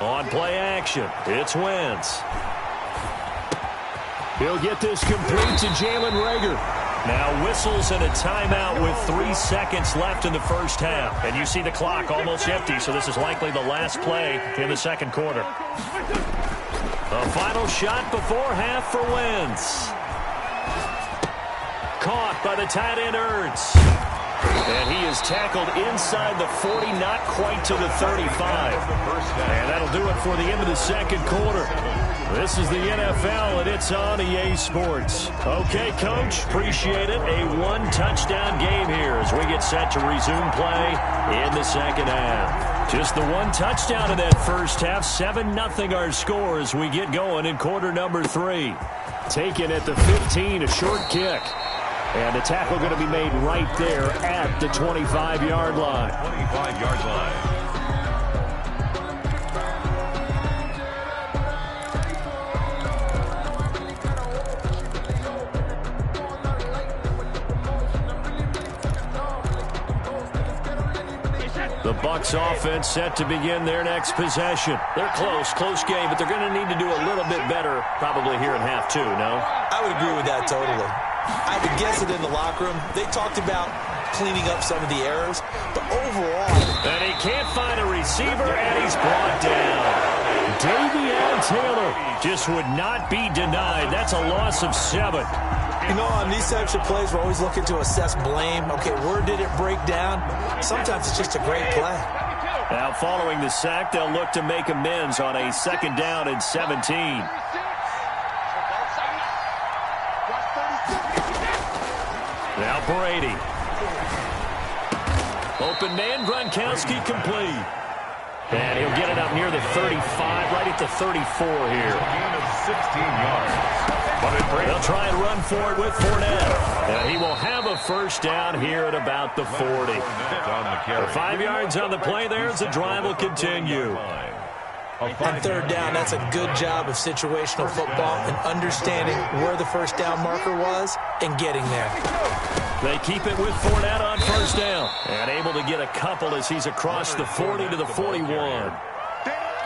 On play action, it's Wentz. He'll get this complete to Jalen Reagor. Now whistles and a timeout with 3 seconds left in the first half. And you see the clock almost empty, so this is likely the last play in the second quarter. A final shot before half for Wentz. Caught by the tight end Ertz. And he is tackled inside the 40, not quite to the 35. And that'll do it for the end of the second quarter. This is the NFL, and it's on EA Sports. Okay, Coach, appreciate it. A one-touchdown game here as we get set to resume play in the second half. Just the one touchdown in that first half. 7-0 our score as we get going in quarter number 3. Taken at the 15, a short kick. And the tackle going to be made right there at the 25-yard line.
25-yard line.
The Bucs offense set to begin their next possession. They're close game, but they're going to need to do a little bit better probably here in half 2, no?
I would agree with that totally. I would guess it in the locker room. They talked about cleaning up some of the errors, but overall...
And he can't find a receiver, and he's brought down. Davion Taylor just would not be denied. That's a loss of 7.
You know, on these types of plays, we're always looking to assess blame. Okay, where did it break down? Sometimes it's just a great play.
Now, following the sack, they'll look to make amends on a 2nd down and 17. Now Brady. Open man, Gronkowski complete. And he'll get it up near the 35, right at the 34 here.
Gain of 16 yards.
They'll try and run for it with Fournette. And he will have a first down here at about the 40. 5 yards on the play there as the drive will continue.
On 3rd down, that's a good job of situational football and understanding where the first down marker was and getting there.
They keep it with Fournette on 1st down. And able to get a couple as he's across the 40 to the 41.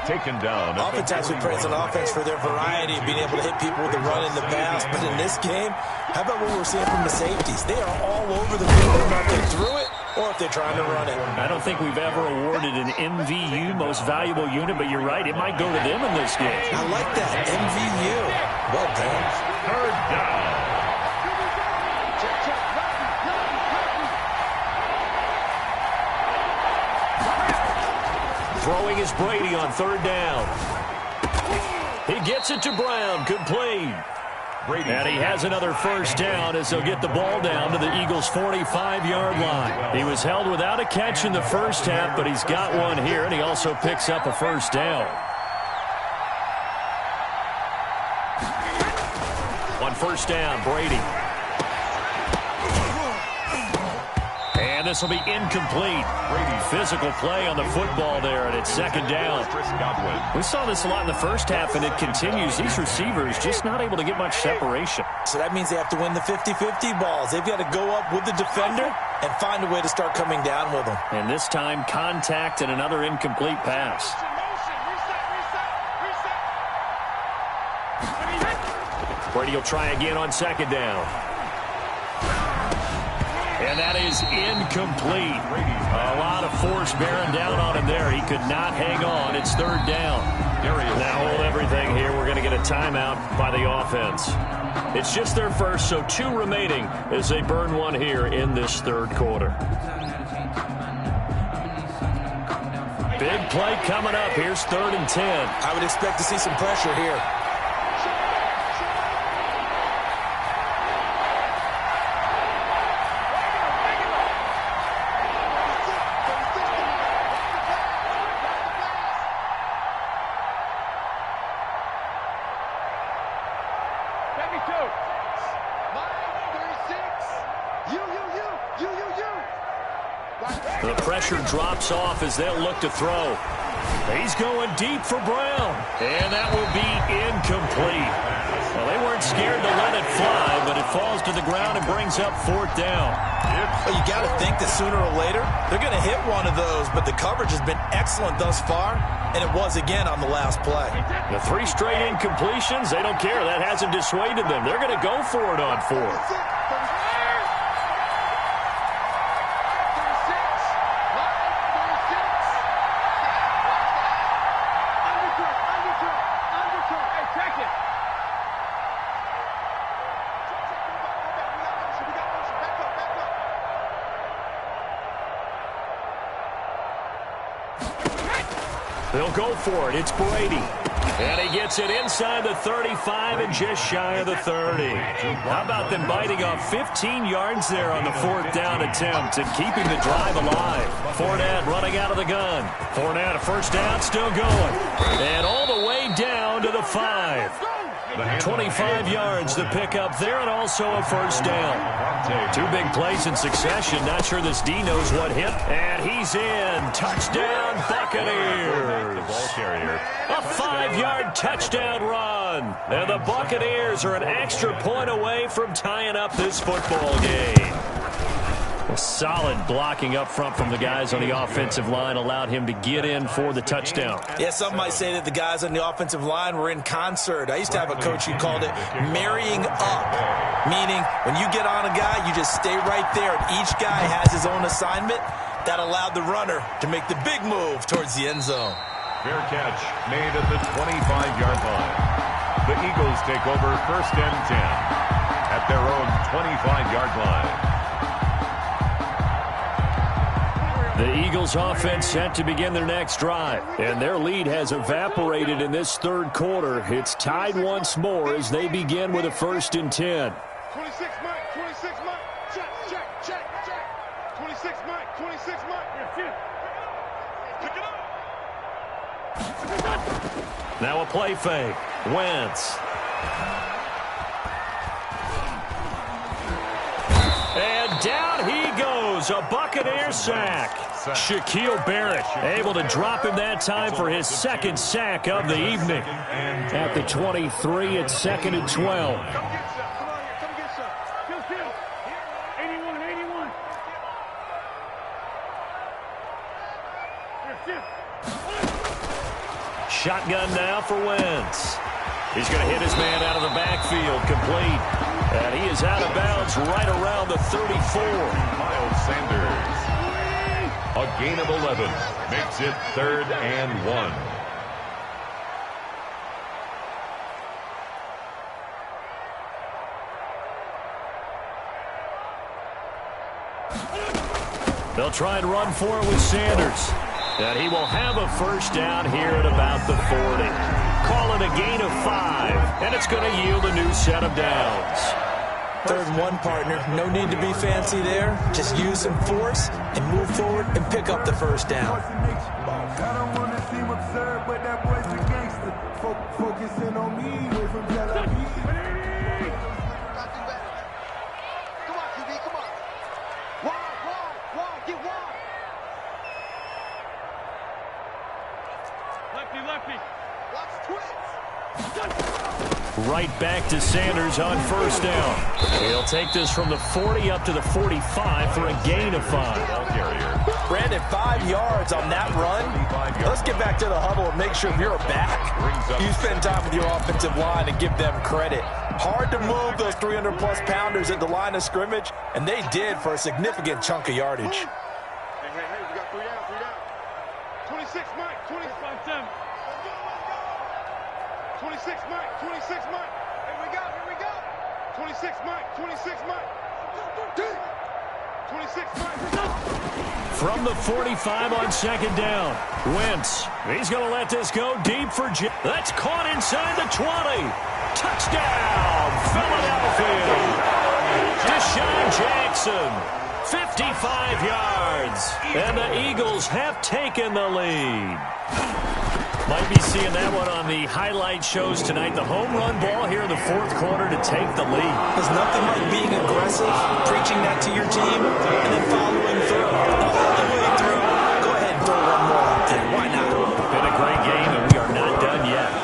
Taken down.
Oftentimes we praise an offense for their variety of being able to hit people with the run and the pass. But in this game, how about what we're seeing from the safeties? They are all over the field, if they threw it or if they're trying to run it.
I don't think we've ever awarded an MVU, most valuable unit, but you're right, it might go to them in this game.
I like that, MVU. Well done.
3rd down.
Throwing is Brady on 3rd down. He gets it to Brown, complete. Brady. And he has another first down as they'll get the ball down to the Eagles' 45-yard line. He was held without a catch in the first half, but he's got one here, and he also picks up a first down. On 1st down, Brady. And this will be incomplete. Physical play on the football there, and it's second down. We saw this a lot in the first half, and it continues. These receivers just not able to get much separation.
So that means they have to win the 50-50 balls. They've got to go up with the defender and find a way to start coming down with them.
And this time, contact and another incomplete pass. Brady will try again on second down. And that is incomplete. A lot of force bearing down on him there. He could not hang on. It's third down. Now hold everything here. We're going to get a timeout by the offense. It's just their first, so 2 remaining as they burn one here in this third quarter. Big play coming up. Here's 3rd and 10.
I would expect to see some pressure here.
The pressure drops off as they'll look to throw. He's going deep for Brown. And that will be incomplete. Well, they weren't scared to let it fly, but it falls to the ground and brings up 4th down.
Well, you got to think that sooner or later they're going to hit one of those, but the coverage has been excellent thus far, and it was again on the last play.
The 3 straight incompletions, they don't care. That hasn't dissuaded them. They're going to go for it on 4th. They'll go for it. It's Brady. And he gets it inside the 35 and just shy of the 30. How about them biting off 15 yards there on the 4th down attempt and keeping the drive alive? Fournette running out of the gun. Fournette, a first down, still going. And all the way down to the 5. 25 yards to pick up there and also a first down. 2 big plays in succession. Not sure this D knows what hit. And he's in. Touchdown, Buccaneers. A 5-yard touchdown run. And the Buccaneers are an extra point away from tying up this football game. A solid blocking up front from the guys on the offensive line allowed him to get in for the touchdown.
Yeah, some might say that the guys on the offensive line were in concert. I used to have a coach who called it marrying up, meaning when you get on a guy, you just stay right there, and each guy has his own assignment. That allowed the runner to make the big move towards the end zone.
Fair catch made at the 25-yard line. The Eagles take over 1st and 10 at their own 25-yard line.
The Eagles offense set to begin their next drive, and their lead has evaporated in this third quarter. It's tied once more as they begin with a 1st and 10.
26 Mike, 26 Mike, check. 26 Mike, 26 Mike. Pick it up.
Now a play fake. Wentz. And down he goes. A Buccaneer sack. Shaquille Barrett able to drop him that time for his 2nd sack of the evening. At the 23, it's 2nd and 12. Shotgun now for Wentz. He's going to hit his man out of the backfield, complete. And he is out of bounds right around the 34.
Miles Sanders. A gain of 11 makes it 3rd and 1.
They'll try and run for it with Sanders. And he will have a first down here at about the 40. Call it a gain of 5, and it's going to yield a new set of downs.
3rd and 1, partner. No need to be fancy there. Just use some force and move forward and pick up the first down.
I don't want to seem absurd, but that boy's a gangster. Focusing on me, away from Tel Aviv.
Come on, QB, come on. Wide,
right back to Sanders on first down. He'll take this from the 40 up to the 45 for a gain of 5.
Brandon, 5 yards on that run. Let's get back to the huddle and make sure you're back. You spend time with your offensive line and give them credit. Hard to move those 300-plus pounders at the line of scrimmage, and they did for a significant chunk of yardage.
Hey, we got 3 down. 26, Mike. 25, 10. 26, Mike. 26, Mike. Here we go. 26, Mike. 26, Mike. 26, Mike.
From the 45 on second down, Wentz. He's going to let this go deep for Jim. That's caught inside the 20. Touchdown, Philadelphia. Deshaun Jackson, 55 yards. And the Eagles have taken the lead. Might be seeing that one on the highlight shows tonight. The home run ball here in the fourth quarter to take the lead.
There's nothing like being aggressive, preaching that to your team, and then following through. All the way through. Go ahead and throw one more out there. Why not?
Been a great game, and we are not done yet.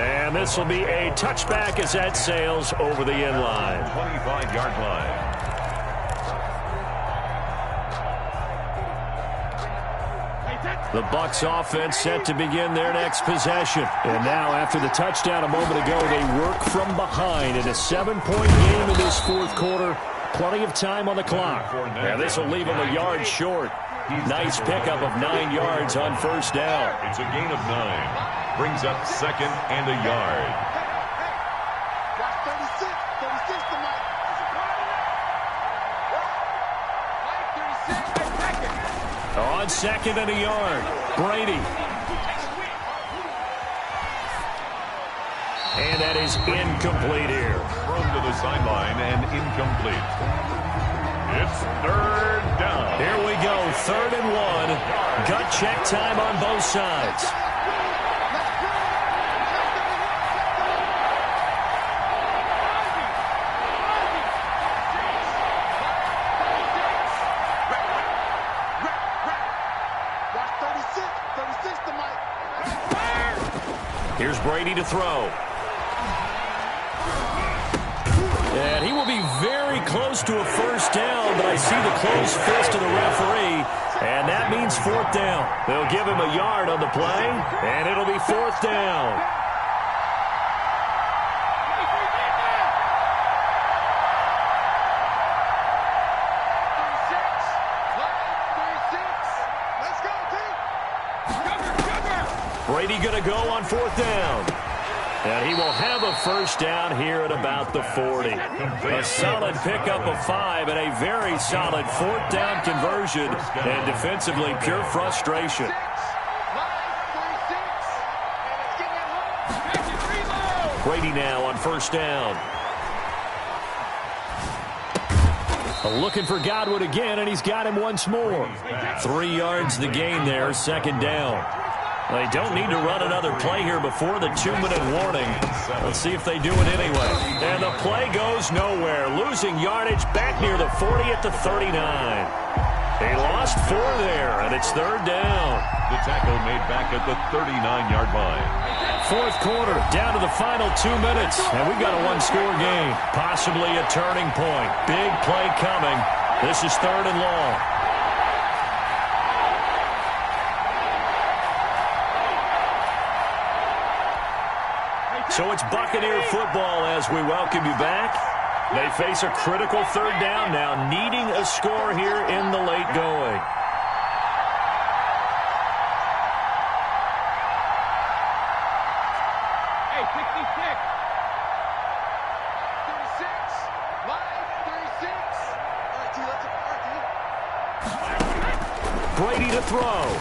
And this will be a touchback as that sails over the end line.
25-yard line.
The Bucs offense set to begin their next possession. And now, after the touchdown a moment ago, they work from behind in a 7-point game in this fourth quarter. Plenty of time on the clock. And this will leave them a yard short. Nice pickup of 9 yards on first down.
It's a gain of 9. Brings up second and a yard.
Watch 36. 36 to Mike. Mike, 36.
On second and a yard, Brady. And that is incomplete here.
Thrown to the sideline and incomplete. It's third down.
Here we go, 3rd and 1. Gut check time on both sides. Here's Brady to throw. And he will be very close to a first down, but I see the closed fist of the referee, and that means 4th down. They'll give him a yard on the play, and it'll be 4th down. Brady going to go on 4th down. And he will have a first down here at about the 40. A solid pickup of 5 and a very solid 4th down conversion. And defensively, pure frustration. Brady now on first down. Looking for Godwin again, and he's got him once more. 3 yards the gain there, 2nd down. They don't need to run another play here before the 2-minute warning. Let's see if they do it anyway. And the play goes nowhere. Losing yardage back near the 40 at the 39. They lost 4 there, and it's 3rd down.
The tackle made back at the 39-yard line.
4th quarter, down to the final 2 minutes, and we've got a 1-score game. Possibly a turning point. Big play coming. This is 3rd and long. So it's Buccaneer football as we welcome you back. They face a critical 3rd down now, needing a score here in the late going.
Hey, 66. 36. Live, 36. All right, T, let's
Brady to throw.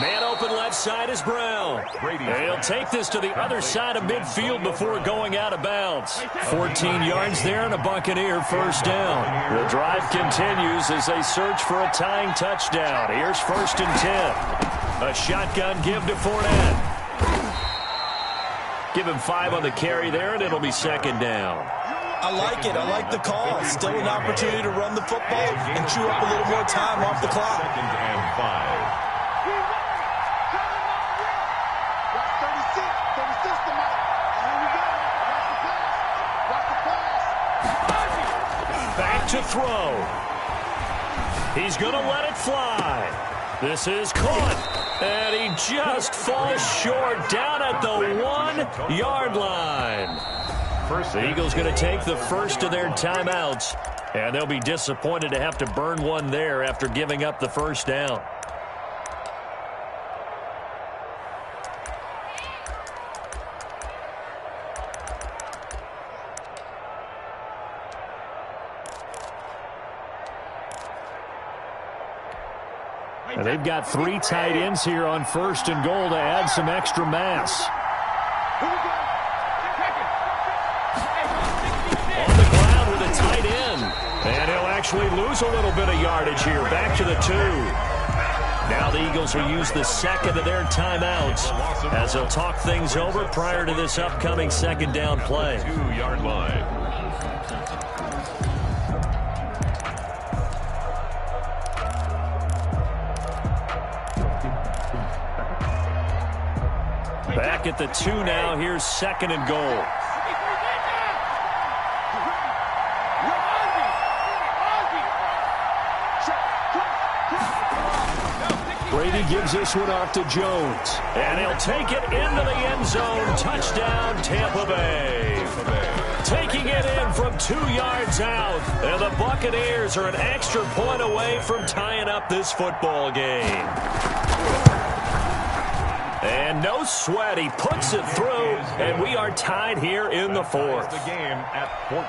Man open left side is Brown. He'll take this to the other side of midfield before going out of bounds. 14 yards there and a Buccaneer first down. The drive continues as they search for a tying touchdown. Here's 1st and 10. A shotgun give to Fournette. Give him 5 on the carry there, and it'll be 2nd down.
I like it. I like the call. Still an opportunity to run the football and chew up a little more time off the clock.
2nd and 5.
it. Throw the system out. Here we go. Watch the pass.
Back to throw. He's going to let it fly. This is caught. And he just falls short down at the 1-yard line. The Eagles going to take the first of their timeouts. And they'll be disappointed to have to burn one there after giving up the first down. And they've got 3 tight ends here on 1st and goal to add some extra mass. On the ground with a tight end. And he'll actually lose a little bit of yardage here. Back to the 2. Now the Eagles will use the second of their timeouts as they'll talk things over prior to this upcoming second down play.
2-yard line.
Back at the 2 now. Here's 2nd and goal. Brady gives this one off to Jones. And he'll take it into the end zone. Touchdown, Tampa Bay. Taking it in from 2 yards out. And the Buccaneers are an extra point away from tying up this football game. And no sweat, he puts it through, and we are tied here in the 4th.
The game at 14.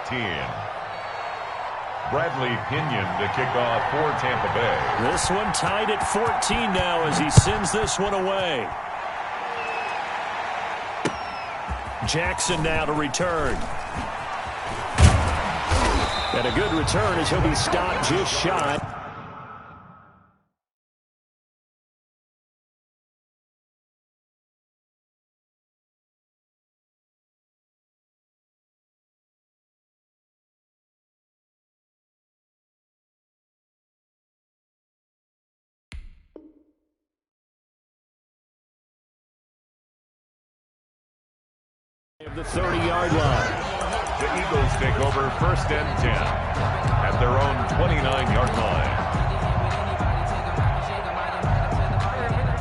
Bradley Pinion to kick off for Tampa Bay.
This one tied at 14 now as he sends this one away. Jackson now to return. And a good return as he'll be stopped just shy. The 30-yard line.
The Eagles take over 1st and 10 at their own 29-yard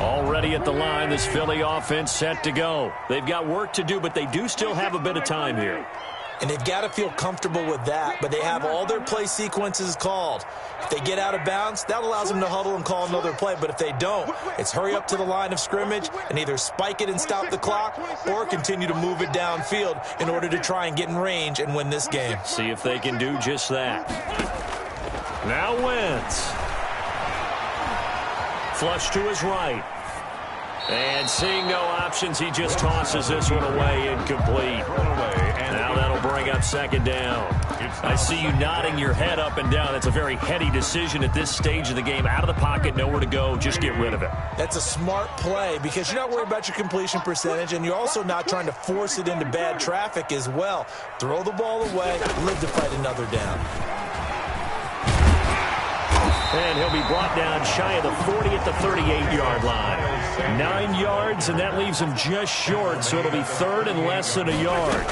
line.
Already at the line, this Philly offense set to go. They've got work to do, but they do still have a bit of time here.
And they've got to feel comfortable with that, but they have all their play sequences called. If they get out of bounds, that allows them to huddle and call another play. But if they don't, it's hurry up to the line of scrimmage and either spike it and stop the clock or continue to move it downfield in order to try and get in range and win this game.
See if they can do just that. Now Wentz. Flush to his right. And seeing no options, he just tosses this one away, incomplete. Now that'll bring up 2nd down. I see you nodding your head up and down. It's a very heady decision at this stage of the game. Out of the pocket, nowhere to go, just get rid of it.
That's a smart play because you're not worried about your completion percentage, and you're also not trying to force it into bad traffic as well. Throw the ball away, live to fight another down.
And he'll be brought down shy of the 40 at the 38-yard line. 9 yards, and that leaves him just short, so it'll be 3rd and less than a yard.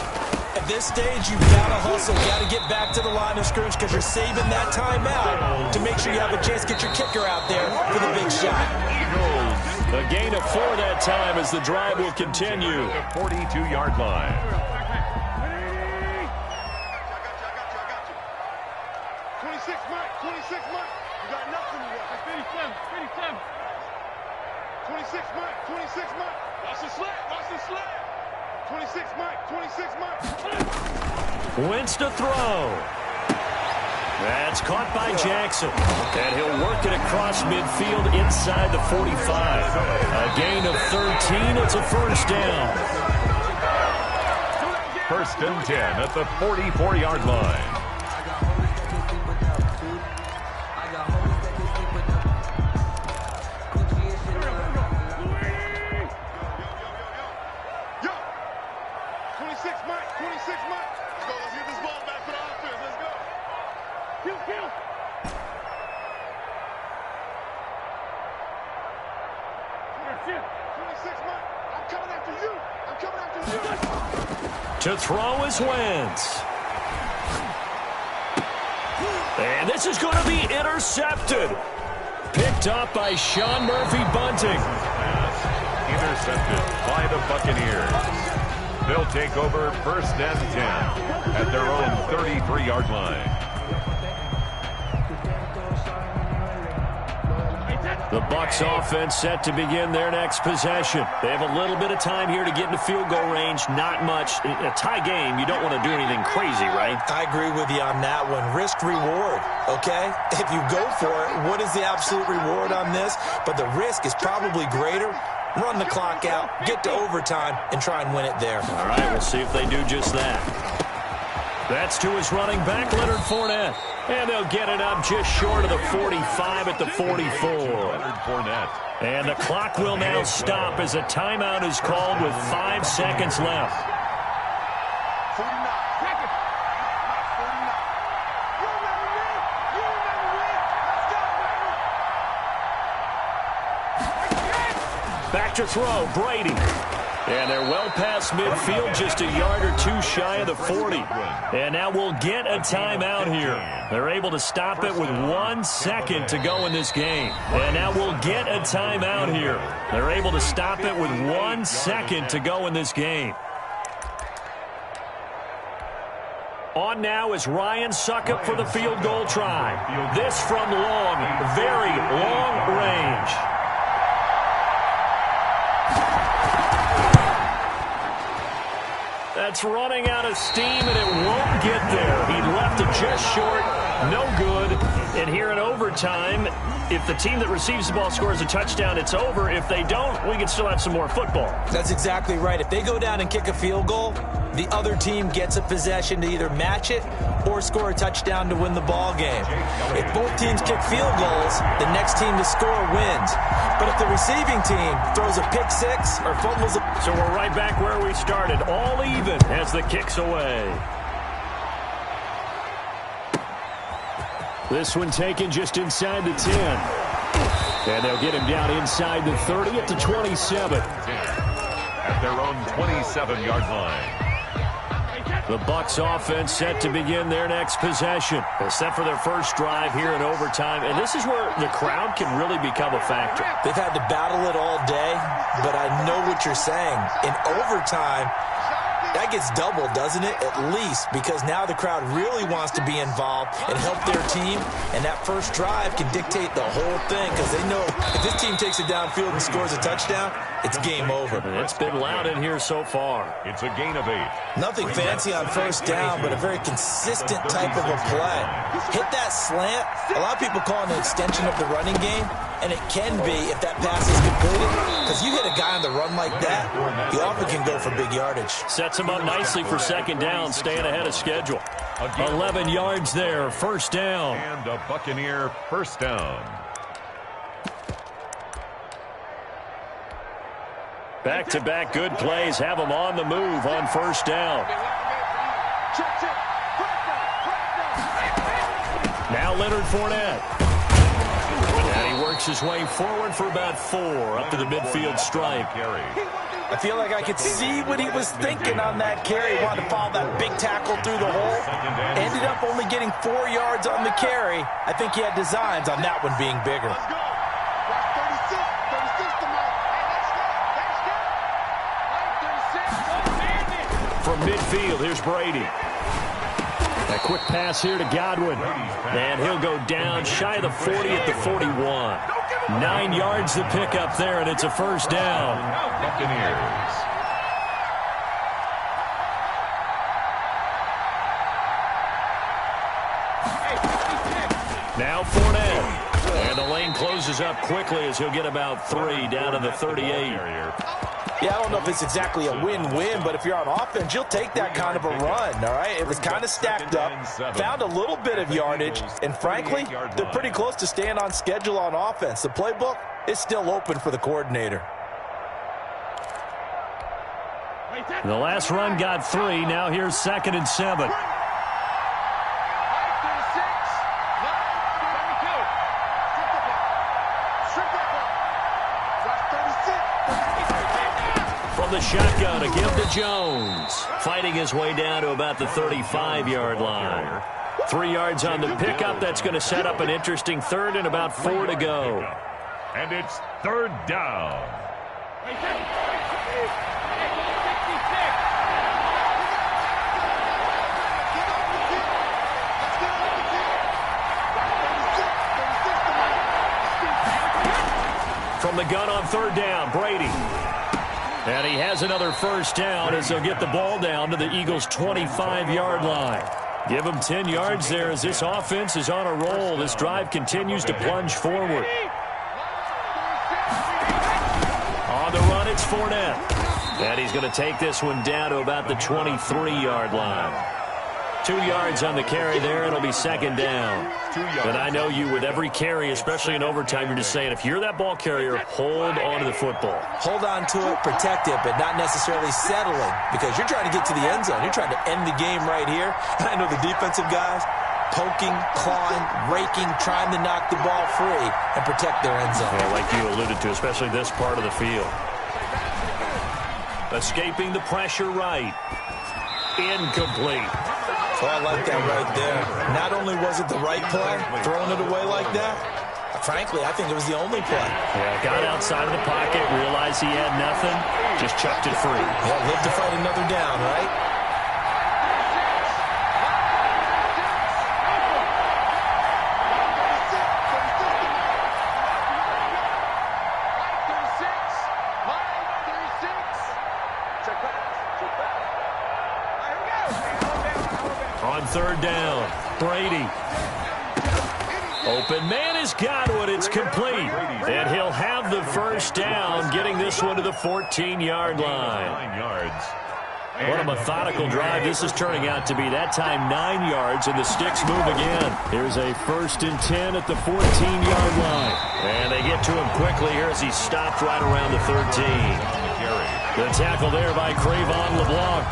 At this stage, you've got to hustle. You've got to get back to the line of scrimmage because you're saving that timeout to make sure you have a chance to get your kicker out there for the big shot.
A gain of 4 that time as the drive will continue.
The 42-yard line.
26, Mike. 26, Mike. You got nothing to watch. 37. 26, Mike. 26, Mike. Watch the sled. Watch the sled. 26, Mike. 26, Mike.
Wentz to throw. That's caught by Jackson. And he'll work it across midfield inside the 45. A gain of 13. It's a 1st down.
1st and 10 at the 44-yard line.
I'm coming after you. I'm
To throw is Wentz. And this is going to be intercepted. Picked up by Sean Murphy-Bunting.
Intercepted by the Buccaneers. They'll take over 1st and 10 at their own 33-yard line.
The Bucs offense set to begin their next possession. They have a little bit of time here to get into field goal range. Not much. A tie game, you don't want to do anything crazy, right?
I agree with you on that one. Risk reward, okay? If you go for it, what is the absolute reward on this? But the risk is probably greater. Run the clock out, get to overtime, and try and win it there.
All right, we'll see if they do just that. That's to his running back, Leonard Fournette. And they'll get it up just short of the 45 at the 44.
Leonard Fournette.
And the clock will now stop as a timeout is called with 5 seconds left.
49.
Back to throw, Brady. And they're well past midfield, just a yard or two shy of the 40. And now we'll get a timeout here. They're able to stop it with 1 second to go in this game. And now we'll get a timeout here. They're able to stop it with 1 second to go in this game. On now is Ryan Suckup for the field goal try. This from long, very long range. That's running out of steam, and it won't get there. He left it just short, no good. And here in overtime, if the team that receives the ball scores a touchdown, it's over. If they don't, we can still have some more football.
That's exactly right. If they go down and kick a field goal, the other team gets a possession to either match it or score a touchdown to win the ball game. If both teams kick field goals, the next team to score wins. But if the receiving team throws a pick six or fumbles a...
So we're right back where we started, all even as the kick's away. This one taken just inside the 10. And they'll get him down inside the 30 at the 27.
At their own 27-yard line.
The Bucs offense set to begin their next possession. They're set for their first drive here in overtime. And this is where the crowd can really become a factor.
They've had to battle it all day, but I know what you're saying. In overtime, that gets doubled, doesn't it? At least, because now the crowd really wants to be involved and help their team, and that first drive can dictate the whole thing because they know if this team takes it downfield and scores a touchdown, it's game over.
And it's been loud in here so far.
It's a gain of 8.
Nothing fancy on first down, but a very consistent type of a play. Hit that slant. A lot of people call it an extension of the running game, and it can be if that pass is completed, because you hit a guy on the run like that, he often can go for big yardage.
Sets him up nicely for second down, staying ahead of schedule. 11 yards there, first down.
And a Buccaneer first down.
Back-to-back good plays have them on the move on first down. Now Leonard Fournette. And he works his way forward for about 4 up to the midfield stripe.
I feel like I could see what he was thinking on that carry. Wanted to follow that big tackle through the hole. Ended up only getting 4 yards on the carry. I think he had designs on that one being bigger.
From midfield, here's Brady. A quick pass here to Godwin. And he'll go down shy of the 40 at the 41. 9 yards to pick up there, and it's a first down.
Buccaneers.
Now Fournette. And the lane closes up quickly as he'll get about 3 down to the 38.
Yeah, I don't know if it's exactly a win-win, but if you're on offense, you'll take that kind of a run, all right? It was kind of stacked up, found a little bit of yardage, and frankly, they're pretty close to staying on schedule on offense. The playbook is still open for the coordinator.
The last run got 3. Now here's 2nd and 7. From the shotgun to give to Jones. Fighting his way down to about the 35-yard line. 3 yards on the pickup. That's going to set up an interesting third and about 4 to go.
And it's third down.
From the gun on third down, Brady. And he has another first down as they'll get the ball down to the Eagles' 25-yard line. Give them 10 yards there as this offense is on a roll. This drive continues to plunge forward. On the run, it's Fournette. And he's going to take this one down to about the 23-yard line. 2 yards on the carry there. It'll be second down. And I know you, with every carry, especially in overtime, you're just saying, if you're that ball carrier, hold on to the football.
Hold on to it, protect it, but not necessarily settling, because you're trying to get to the end zone. You're trying to end the game right here. And I know the defensive guys poking, clawing, raking, trying to knock the ball free and protect their end zone.
Yeah, like you alluded to, especially this part of the field. Escaping the pressure right. Incomplete.
So I like that right there. Not only was it the right play, throwing it away like that, frankly, I think it was the only play.
Yeah, got outside of the pocket, realized he had nothing, just chucked it free.
Yeah, live to fight another down, right?
Third down, Brady. Open man has got it. It's complete. And he'll have the first down, getting this one to the 14-yard line.
9 yards.
What a methodical drive this is turning out to be. That time 9 yards, and the sticks move again. Here's a 1st and 10 at the 14-yard line. And they get to him quickly here as he stopped right around the 13. The tackle there by Crayvon LeBlanc.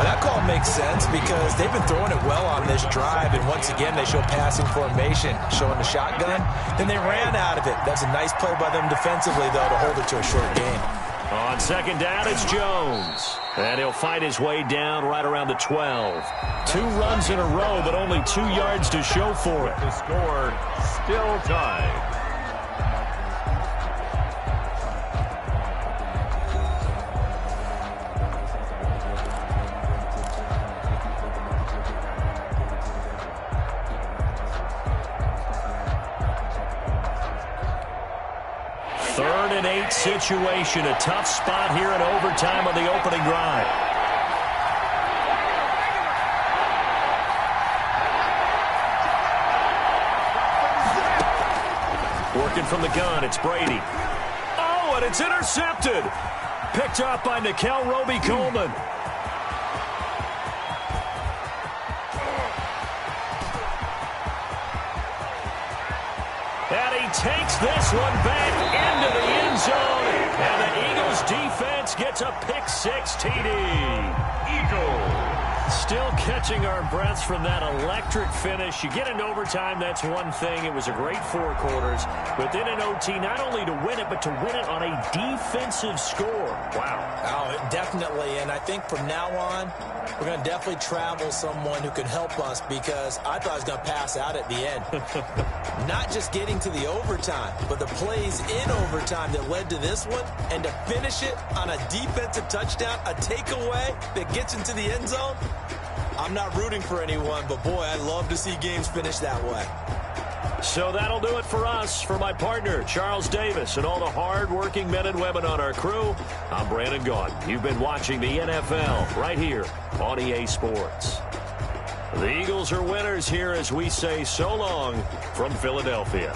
That call makes sense because they've been throwing it well on this drive, and once again they show passing formation, showing the shotgun. Then they ran out of it. That's a nice play by them defensively, though, to hold it to a short gain.
On second down, it's Jones. And he'll fight his way down right around the 12. 2 runs in a row, but only 2 yards to show for it.
The score still tied.
Third and 8 situation. A tough spot here in overtime on the opening drive. Working from the gun, it's Brady. Oh, and it's intercepted. Picked up by Nikel Roby-Coleman. And he takes this one back into the end zone. And the Eagles defense gets a pick-6 TD.
Eagles.
Still catching our breaths from that electric finish. You get into overtime, that's one thing. It was a great 4 quarters. But then in OT, not only to win it, but to win it on a defensive score. Wow.
Oh, definitely. And I think from now on, we're going to definitely travel someone who can help us, because I thought I was going to pass out at the end. Not just getting to the overtime, but the plays in overtime that led to this one, and to finish it on a defensive touchdown, a takeaway that gets into the end zone. I'm not rooting for anyone, but boy, I love to see games finish that way.
So that'll do it for us. For my partner, Charles Davis, and all the hard-working men and women on our crew, I'm Brandon Gaudin. You've been watching the NFL right here on EA Sports. The Eagles are winners here as we say so long from Philadelphia.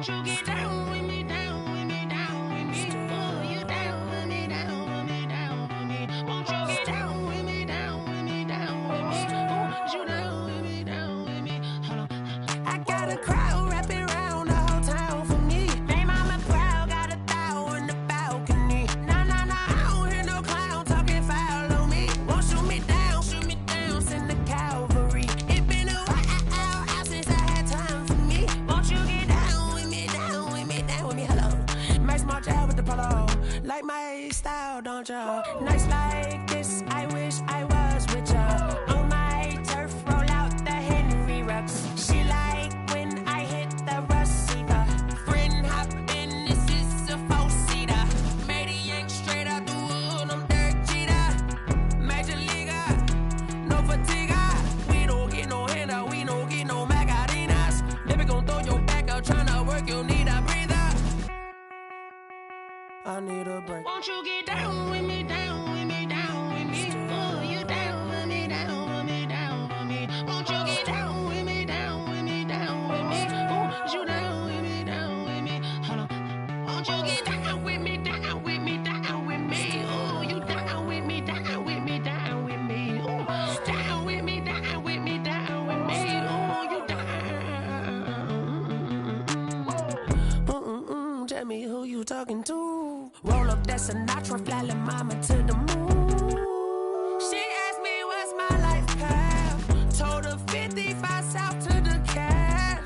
Won't you get down with me, down with me, down with me? Oh, you down with me, down with me, down with me. Won't you get down with me, down with me, down with me? Oh, you down with me, down with me? Hold on. I got a crowd wrapping around the whole town for me. They mama proud, got a thou on the balcony. Nah, nah, nah, I don't hear no clown talking foul on me. Won't shoot me down, send the cavalry. It been a while since I had time for me. Won't you get down with me, down with me, down with me? Hello. Max March out with the polo. Like my style, don't ya? Nights like this, I wish I was with ya. On my turf, roll out the Henry Rux. She like when I hit the receiver. Friend hop in, this is a four-seater. Made a yank straight out the wood, I'm Derek Jeter. Major leaguer, no fatigue. We don't get no handout, we don't get no Macarinas. Baby gon' throw your back out, tryna work, you need a breather. I need a break. Won't you get down with me, down with me, down with me? Oh, you down with me, down with me, down with me? Won't you get down with me, down with me, down with me? Oh, you down with me, down with me? Hold on. Won't you get down with me, down with me, down with me? Oh, you down with me, down with me, down with me? Oh, down with me, down with me, down with me? Oh, you down. Tell me who you talking to. Roll up that Sinatra, fly la mama to the moon. She asked me what's my life path. Told her 55 south to the cash.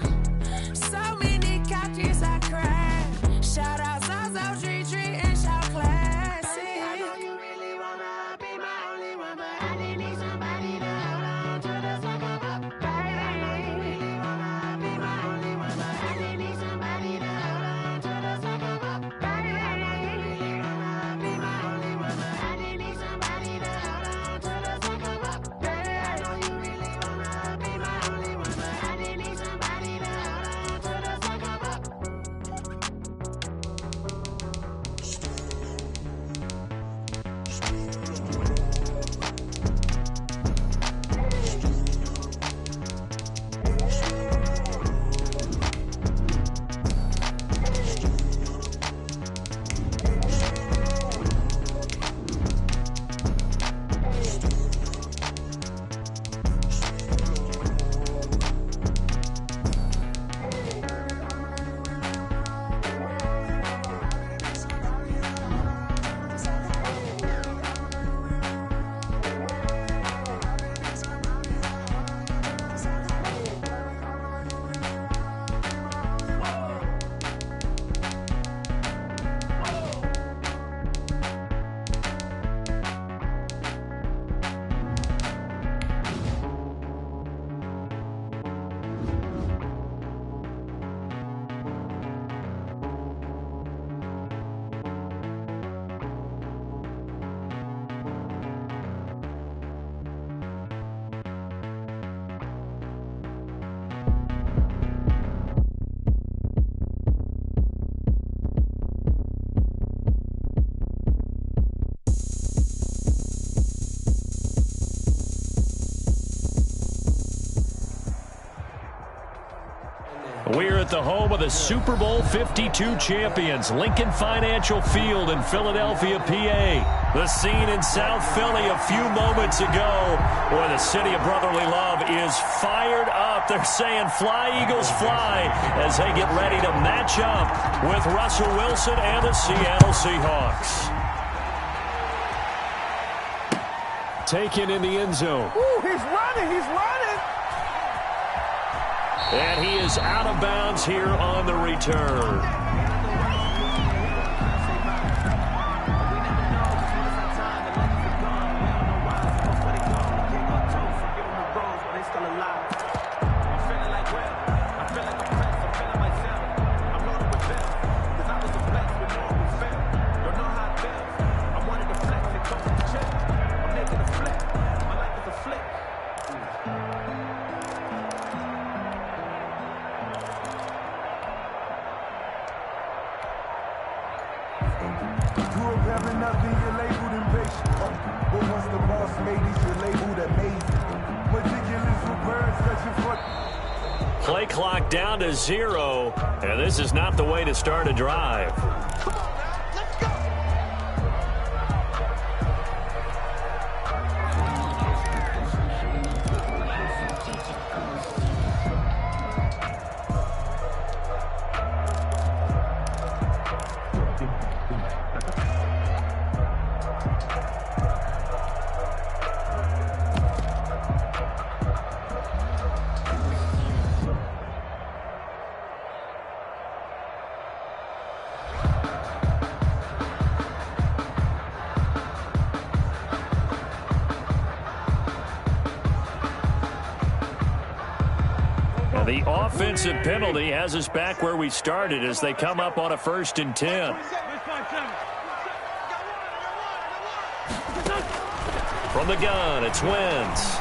So many couches I cried. Shout out South Street and shout classic. I know you really wanna be my only one, but I didn't need somebody to hold on to the second up. Baby, I know you really wanna be my only one, but I didn't need somebody to hold on to the second up. Baby, I know you really wanna be my only one, but I didn't need somebody to hold on to the second up. Baby, I know you really wanna be my only one, but I didn't need somebody to hold on to the second up.
We're at the home of the Super Bowl 52 champions, Lincoln Financial Field in Philadelphia, PA. The scene in South Philly a few moments ago where the city of brotherly love is fired up. They're saying fly, Eagles, fly as they get ready to match up with Russell Wilson and the Seattle Seahawks. Taken in the end zone.
Ooh, he's running, he's running.
And he is out of bounds here on the return. play clock down to 0, and this is not the way to start a drive. The offensive penalty has us back where we started as they come up on a 1st and 10. From the gun, it's Wentz.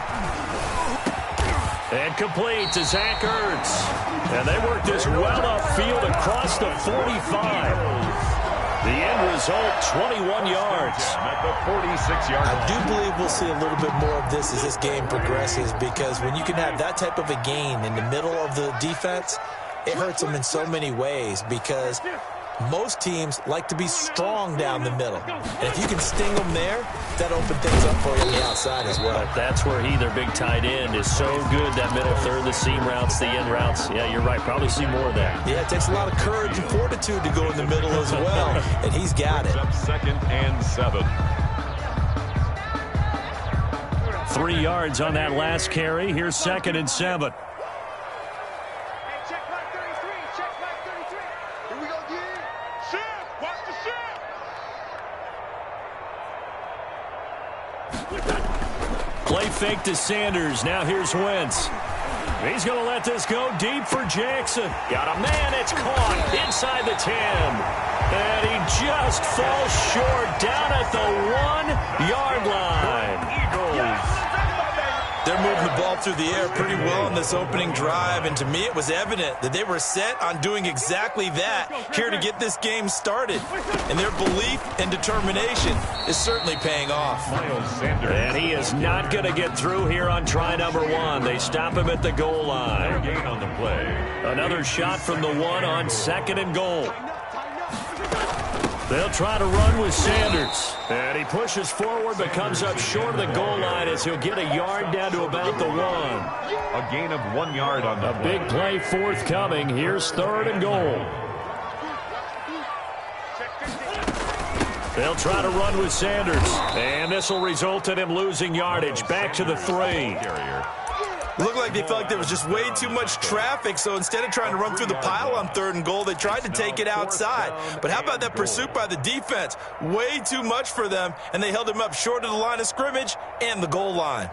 And complete to Zach Ertz. And they work this well upfield across the 45. The end result, 21 yards.
At the 46-yard line.
I do believe we'll see a little bit more of this as this game progresses, because when you can have that type of a gain in the middle of the defense, it hurts them in so many ways, because most teams like to be strong down the middle. And if you can sting them there, that opens things up for you on the outside as well.
But that's where their big tight end, is so good. That middle third, the seam routes, the end routes. Yeah, you're right. Probably see more of that.
Yeah, it takes a lot of courage and fortitude to go in the middle as well. And he's got it.
Up 2nd and 7.
3 yards on that last carry. Here's 2nd and 7. Play fake to Sanders. Now here's Wentz. He's going to let this go deep for Jackson. Got a man. It's caught inside the 10. And he just falls short down at the 1-yard line. Eagles.
They're moving the ball through the air pretty well in this opening drive, and to me it was evident that they were set on doing exactly that here to get this game started. And their belief and determination is certainly paying off.
And he is not going to get through here on try number 1. They stop him at the goal line.
Gain on the play.
Another shot from the 1 on 2nd and goal. They'll try to run with Sanders. And he pushes forward but comes up short of the goal line as he'll get a yard down to about the 1.
A gain of 1 yard on the play.
Big play forthcoming. Here's 3rd and goal. They'll try to run with Sanders. And this will result in him losing yardage. Back to the 3.
Looked like they felt like there was just way too much traffic, so instead of trying to run through the pile on 3rd and goal, they tried to take it outside. But how about that pursuit by the defense? Way too much for them, and they held him up short of the line of scrimmage and the goal line.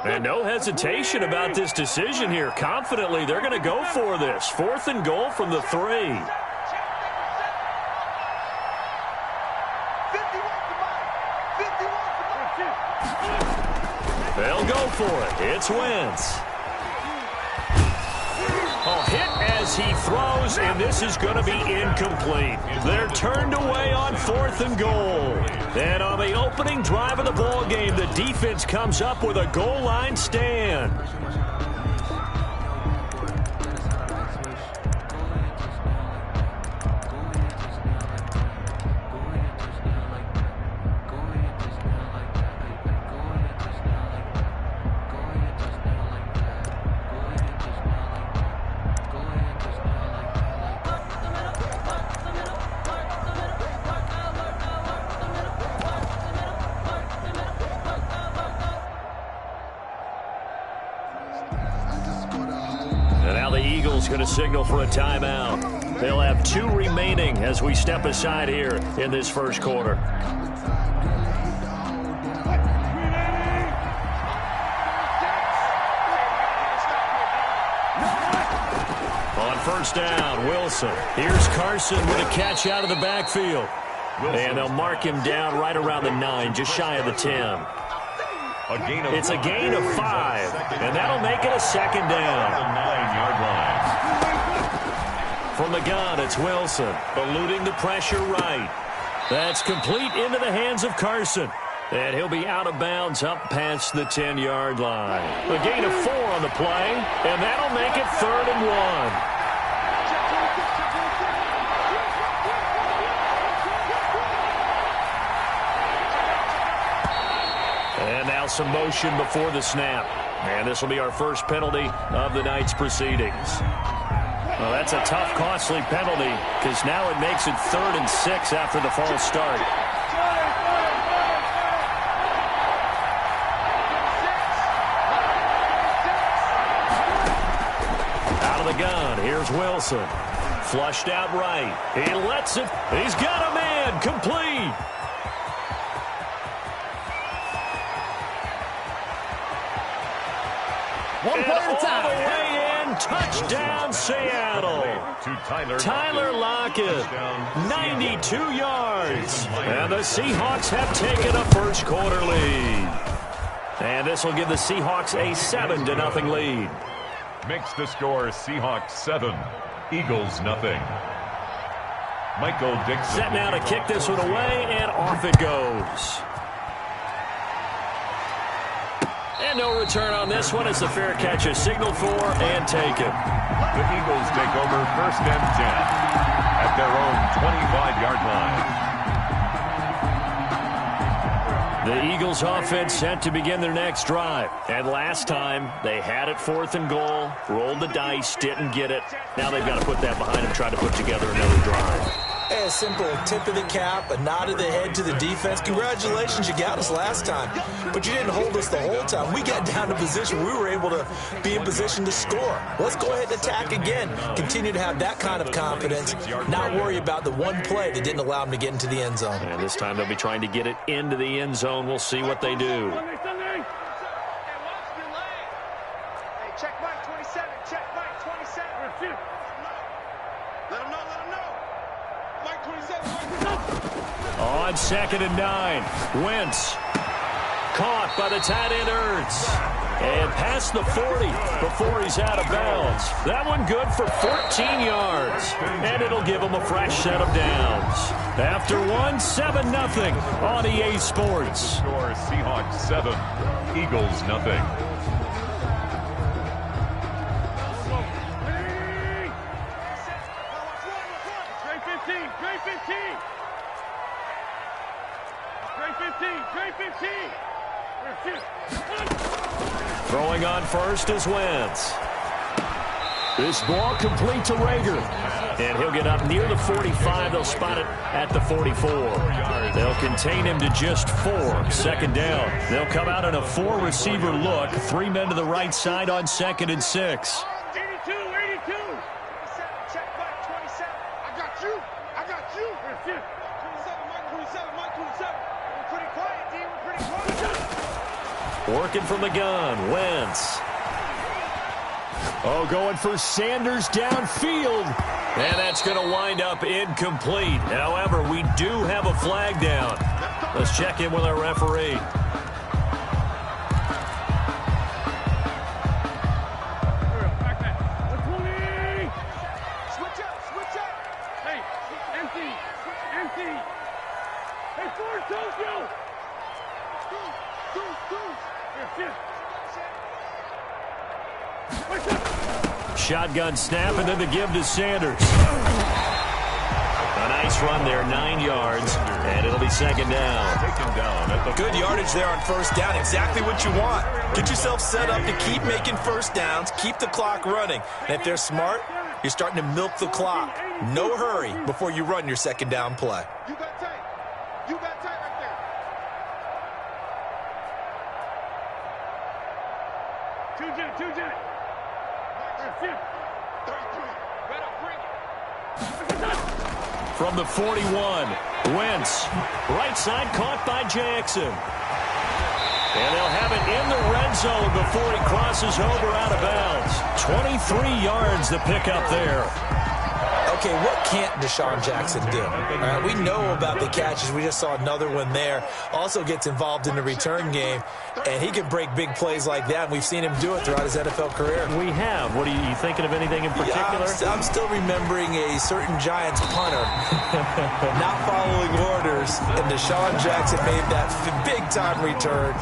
And no hesitation about this decision here. Confidently, they're going to go for this. 4th and goal from the 3. They'll go for it. It's Wentz. Hit as he throws, and this is going to be incomplete. They're turned away on 4th and goal. And on the opening drive of the ball game, the defense comes up with a goal line stand. Going to signal for a timeout. They'll have 2 remaining as we step aside here in this first quarter. On 1st down, Wilson. Here's Carson with a catch out of the backfield. And they'll mark him down right around the 9, just shy of the 10. It's a gain of 5, and that'll make it a 2nd down.
The 9-yard line.
From the gun, it's Wilson, eluding the pressure right. That's complete into the hands of Carson. And he'll be out of bounds up past the 10-yard line. A gain of 4 on the play, and that'll make it 3rd and 1. And now some motion before the snap. And this will be our first penalty of the night's proceedings. Well, that's a tough, costly penalty because now it makes it 3rd and 6 after the false start. Out of the gun, here's Wilson. Flushed out right. He lets it. He's got a man. Complete.
One play at a time.
All the way in. Touchdown, Seattle. Tyler Lockett, 92 yards. And the Seahawks have taken a first quarter lead. And this will give the Seahawks a 7-0 lead.
Makes the score Seahawks 7, Eagles nothing. Michael Dixon.
Set now to kick this one away, and off it goes. And no return on this one as the fair catch is signaled for and taken.
The Eagles take over 1st and 10 at their own 25-yard line.
The Eagles offense set to begin their next drive. And last time, they had it 4th and goal, rolled the dice, didn't get it. Now they've got to put that behind them, try to put together another drive.
A simple tip of the cap, a nod of the head to the defense. Congratulations, you got us last time. But you didn't hold us the whole time. We got down to position. We were able to be in position to score. Let's go ahead and attack again. Continue to have that kind of confidence. Not worry about the one play that didn't allow them to get into the end zone.
And this time they'll be trying to get it into the end zone. We'll see what they do.
Check Mike 27. Check Mike 27. Let him know. Mike 27.
On 2nd and 9, Wentz. Caught by the tight end Ertz. And past the 40 before he's out of bounds. That one good for 14 yards. And it'll give him a fresh set of downs. After one, 7-0 on EA Sports.
Score Seahawks 7, Eagles nothing.
Throwing on first is Wentz. This ball complete to Rager. And he'll get up near the 45. They'll spot it at the 44. They'll contain him to just 4. 2nd down. They'll come out in a 4-receiver look. 3 men to the right side on 2nd and 6.
82. Check Mike 27. I got you. 27, Mike 27. We're pretty quiet, D. We're pretty quiet.
Working from the gun, Wentz. Going for Sanders downfield. And that's going to wind up incomplete. However, we do have a flag down. Let's check in with our referee.
Switch up. Hey, empty. Hey, forward, Tokyo.
Shotgun snap, and then the give to Sanders. A nice run there, 9 yards, and it'll be 2nd down.
Good yardage there on 1st down, exactly what you want. Get yourself set up to keep making 1st downs, keep the clock running. And if they're smart, you're starting to milk the clock. No hurry before you run your 2nd down play.
You got tight right there. Two jet.
From the 41, Wentz. Right side caught by Jackson. And they'll have it in the red zone before he crosses over out of bounds. 23 yards to pick up there.
A okay, what can't Deshaun Jackson do? All right, we know about the catches. We just saw another one there. Also gets involved in the return game, and he can break big plays like that, and we've seen him do it throughout his NFL career.
We have. What are you thinking of anything in particular?
Yeah, I'm still remembering a certain Giants punter not following orders, and Deshaun Jackson made that big-time return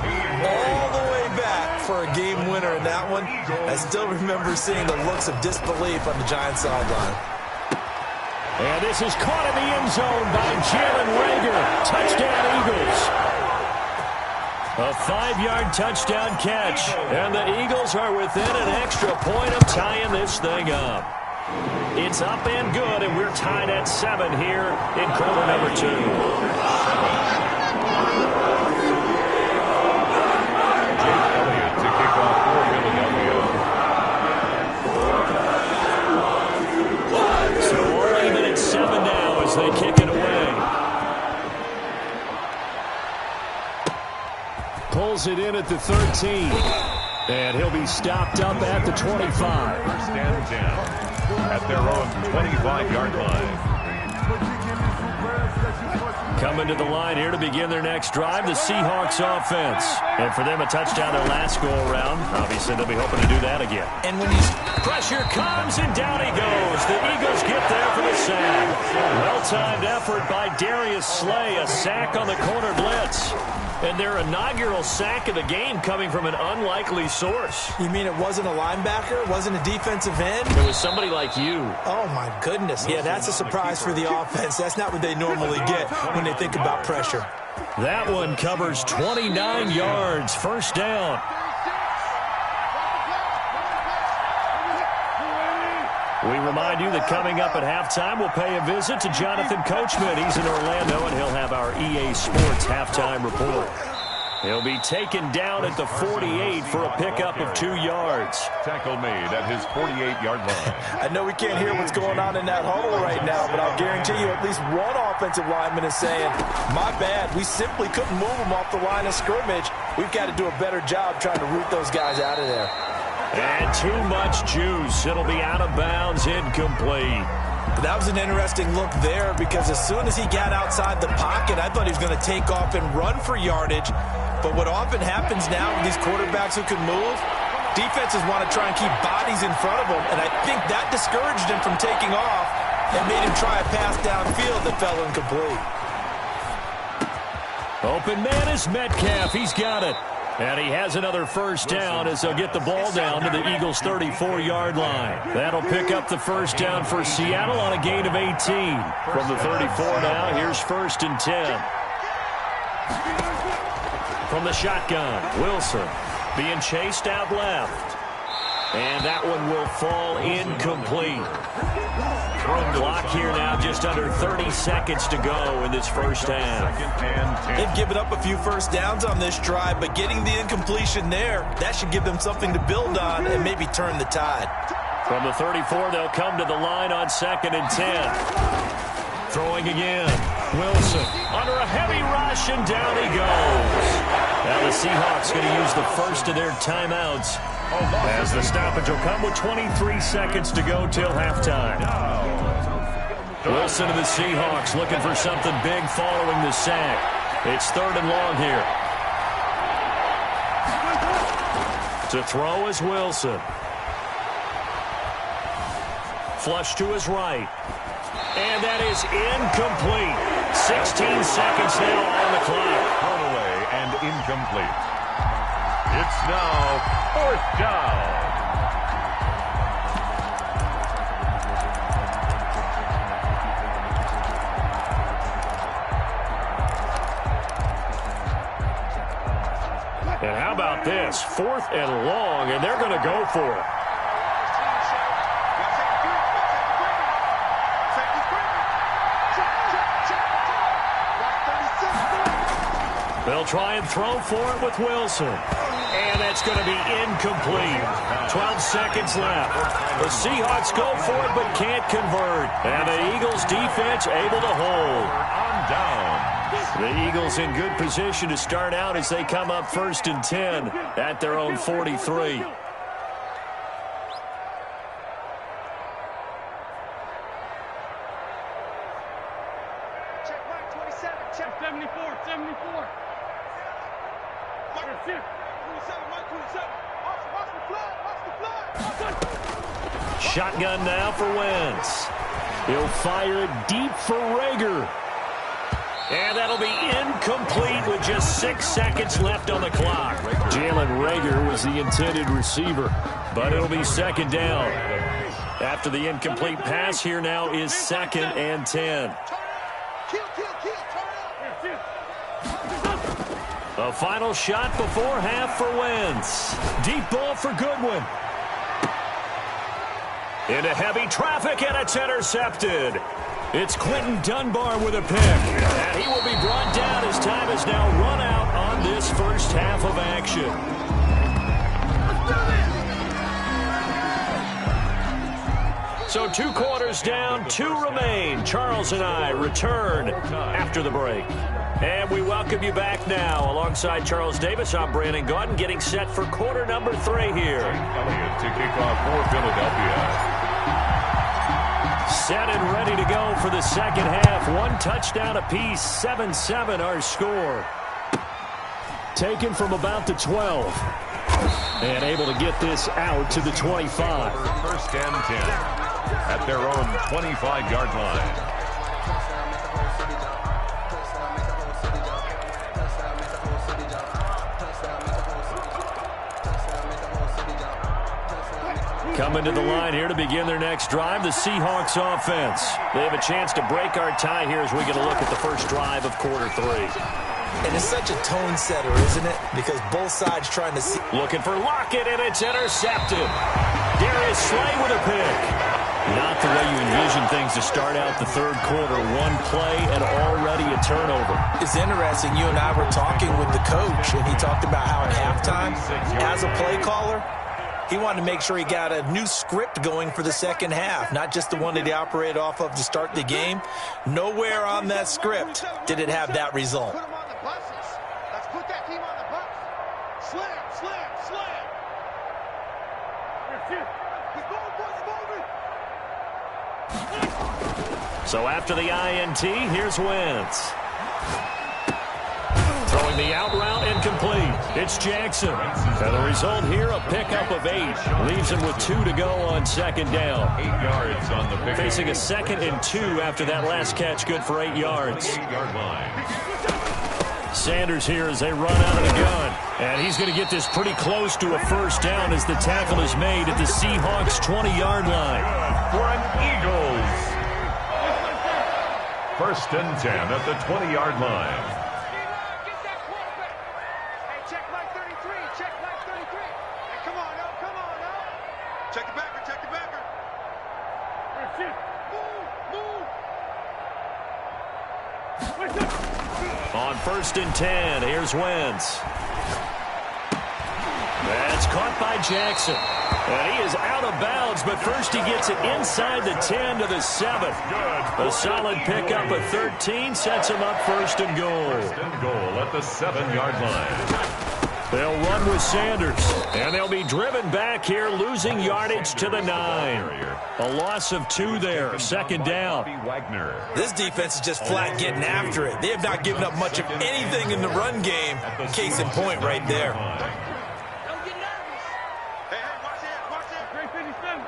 all the way back for a game winner in that one. I still remember seeing the looks of disbelief on the Giants sideline.
And this is caught in the end zone by Jalen Reagor. Touchdown, Eagles. A 5-yard touchdown catch. And the Eagles are within an extra point of tying this thing up. It's up and good, and we're tied at 7 here in quarter number 2. They kick it away. Pulls it in at the 13. And he'll be stopped up at the 25.
First and 10 at their own 25-yard line.
Coming to the line here to begin their next drive, the Seahawks offense. And for them, a touchdown their last go-around. Obviously, they'll be hoping to do that again.
And when he's...
Pressure comes, and down he goes. The Eagles get there for the sack. Well-timed effort by Darius Slay. A sack on the corner blitz. And their inaugural sack of the game coming from an unlikely source.
You mean it wasn't a linebacker? It wasn't a defensive end?
It was somebody like you.
Oh, my goodness. Yeah, that's a surprise for the offense. That's not what they normally get when they think about pressure.
That one covers 29 yards. First down. We remind you that coming up at halftime, we'll pay a visit to Jonathan Coachman. He's in Orlando, and he'll have our EA Sports halftime report. He'll be taken down at the 48 for a pickup of 2 yards.
Tackle made at his 48-yard line.
I know we can't hear what's going on in that huddle right now, but I'll guarantee you at least one offensive lineman is saying, my bad, we simply couldn't move them off the line of scrimmage. We've got to do a better job trying to root those guys out of there.
And too much juice. It'll be out of bounds, incomplete.
That was an interesting look there because as soon as he got outside the pocket, I thought he was going to take off and run for yardage. But what often happens now with these quarterbacks who can move, defenses want to try and keep bodies in front of them, and I think that discouraged him from taking off and made him try a pass downfield that fell incomplete.
Open man is Metcalf. He's got it. And he has another first down as they'll get the ball down to the Eagles' 34-yard line. That'll pick up the first down for Seattle on a gain of 18. From the 34 now, here's first and 10. From the shotgun, Wilson being chased out left. And that one will fall incomplete. Clock here now, just under 30 seconds to go in this first half.
They've given up a few first downs on this drive, but getting the incompletion there, that should give them something to build on and maybe turn the tide.
From the 34, they'll come to the line on 2nd and 10. Throwing again. Wilson under a heavy rush, and down he goes. Now the Seahawks going to use the first of their timeouts as the stoppage will come with 23 seconds to go till halftime. Wilson to the Seahawks looking for something big following the sack. It's 3rd and long here. To throw is Wilson. Flush to his right. And that is incomplete. 16 seconds now on the clock.
Thrown away and incomplete. It's now 4th down.
And how about this? 4th and long, and they're going to go for it. They'll try and throw for it with Wilson. And that's going to be incomplete. 12 seconds left. The Seahawks go for it but can't convert. And the Eagles defense able to hold.
On down.
The Eagles in good position to start out as they come up 1st and 10 at their own 43.
74, 74. 27, 27. Watch the flag.
Shotgun now for Wentz. He'll fire it deep for Rager. And that'll be incomplete with just 6 seconds left on the clock. Jalen Rager was the intended receiver, but it'll be second down. After the incomplete pass, here now is 2nd and 10. A final shot before half for Wentz. Deep ball for Goodwin. Into heavy traffic, and it's intercepted. It's Quentin Dunbar with a pick. And he will be brought down as time has now run out on this first half of action. So 2 quarters down, 2 remain. Charles and I return after the break. And we welcome you back now. Alongside Charles Davis, I'm Brandon Gaudin, getting set for quarter number 3 here.
Elliott to kick off for Philadelphia.
Set and ready to go for the second half. 1 touchdown apiece, 7-7 our score. Taken from about the 12. And able to get this out to the 25.
First and 10 at their own 25-yard line.
Coming to the line here to begin their next drive, the Seahawks offense. They have a chance to break our tie here as we get a look at the first drive of quarter 3.
And it's such a tone setter, isn't it? Because both sides trying to see.
Looking for Lockett, and it's intercepted. Darius Slay with a pick. Not the way you envision things to start out the third quarter. 1 play and already a turnover.
It's interesting. You and I were talking with the coach, and he talked about how at halftime, as a play caller, he wanted to make sure he got a new script going for the second half, not just the one that he operated off of to start the game. Nowhere on that script did it have that result.
Put them on the buses. Let's put that team on the bus. Slam, slam, slam. Keep going, boys, moving.
So after the INT, here's Wentz. Throwing the out route incomplete. It's Jackson. And the result here, a pickup of 8. Leaves him with 2 to go on second down.
8 yards on the pick.
Facing a 2nd and 2 after that last catch, good for 8 yards.
8-yard line.
Sanders here as they run out of the gun. And he's going to get this pretty close to a first down as the tackle is made at the Seahawks' 20-yard line.
For an Eagles. First and 10 at the 20-yard line.
On first and 10, here's Wentz. That's caught by Jackson. And he is out of bounds, but first he gets it inside the 10 to the 7. A solid pickup of 13 sets him up first and goal.
First and goal at the 7-yard line.
They'll run with Sanders, and they'll be driven back here, losing yardage to the 9. A loss of 2 there, second down.
This defense is just flat getting after it. They have not given up much of anything in the run game. Case in point right there.
Don't get nervous. Hey, watch it, watch it. Great 57.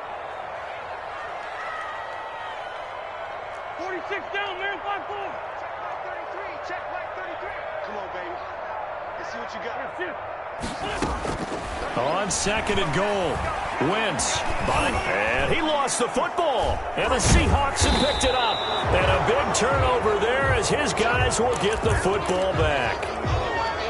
46 down, man, 5-4. Check like 33. Come on, baby. Let's see what you got.
On second and goal, Wentz, and he lost the football, and the Seahawks have picked it up, and a big turnover there as his guys will get the football back.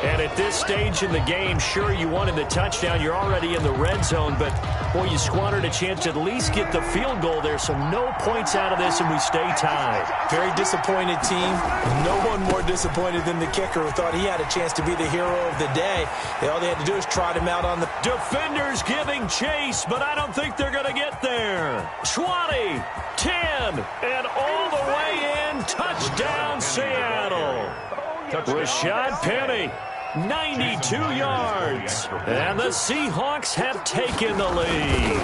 And at this stage in the game, sure, you wanted the touchdown, you're already in the red zone, but boy, you squandered a chance to at least get the field goal there, so no points out of this, and we stay tied.
Very disappointed team. No one more disappointed than the kicker who thought he had a chance to be the hero of the day. All they had to do is trot him out on the...
Defenders giving chase, but I don't think they're going to get there. 20, 10, and all the way in. Touchdown, Seattle. Rashad Penny, 92 yards. And the Seahawks have taken the lead.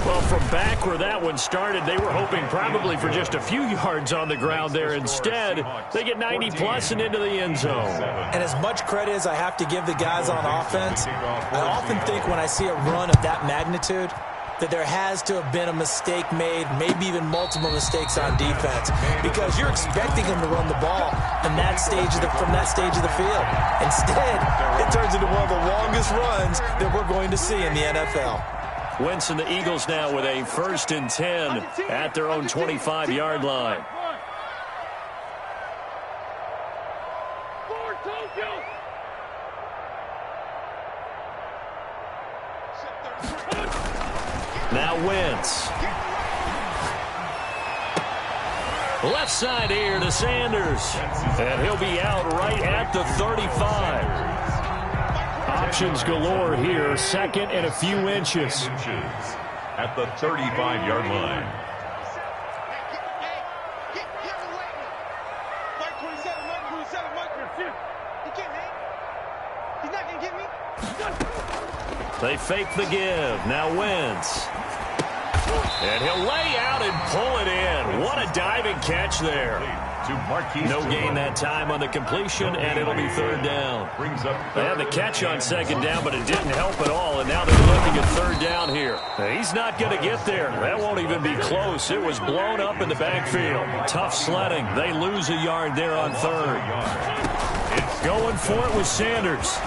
Well, from back where that one started, they were hoping probably for just a few yards on the ground there. Instead, they get 90-plus and into the end zone.
And as much credit as I have to give the guys on offense, I often think when I see a run of that magnitude that there has to have been a mistake made, maybe even multiple mistakes on defense, because you're expecting them to run the ball from that stage of the field. Instead, it turns into one of the longest runs that we're going to see in the NFL.
Wentz and the Eagles now with a 1st and 10 at their own 25-yard line. Now Wentz. Left side here to Sanders. And he'll be out right at the 35. Options galore here. 2nd and a few inches.
At the 35-yard line.
They fake the give. Now Wentz. And he'll lay out and pull it in. What a diving catch there. No gain that time on the completion, and it'll be 3rd down. They had the catch on 2nd down, but it didn't help at all, and now they're looking at 3rd down here. He's not going to get there. That won't even be close. It was blown up in the backfield. Tough sledding. They lose a yard there on 3rd. Going for it with Sanders.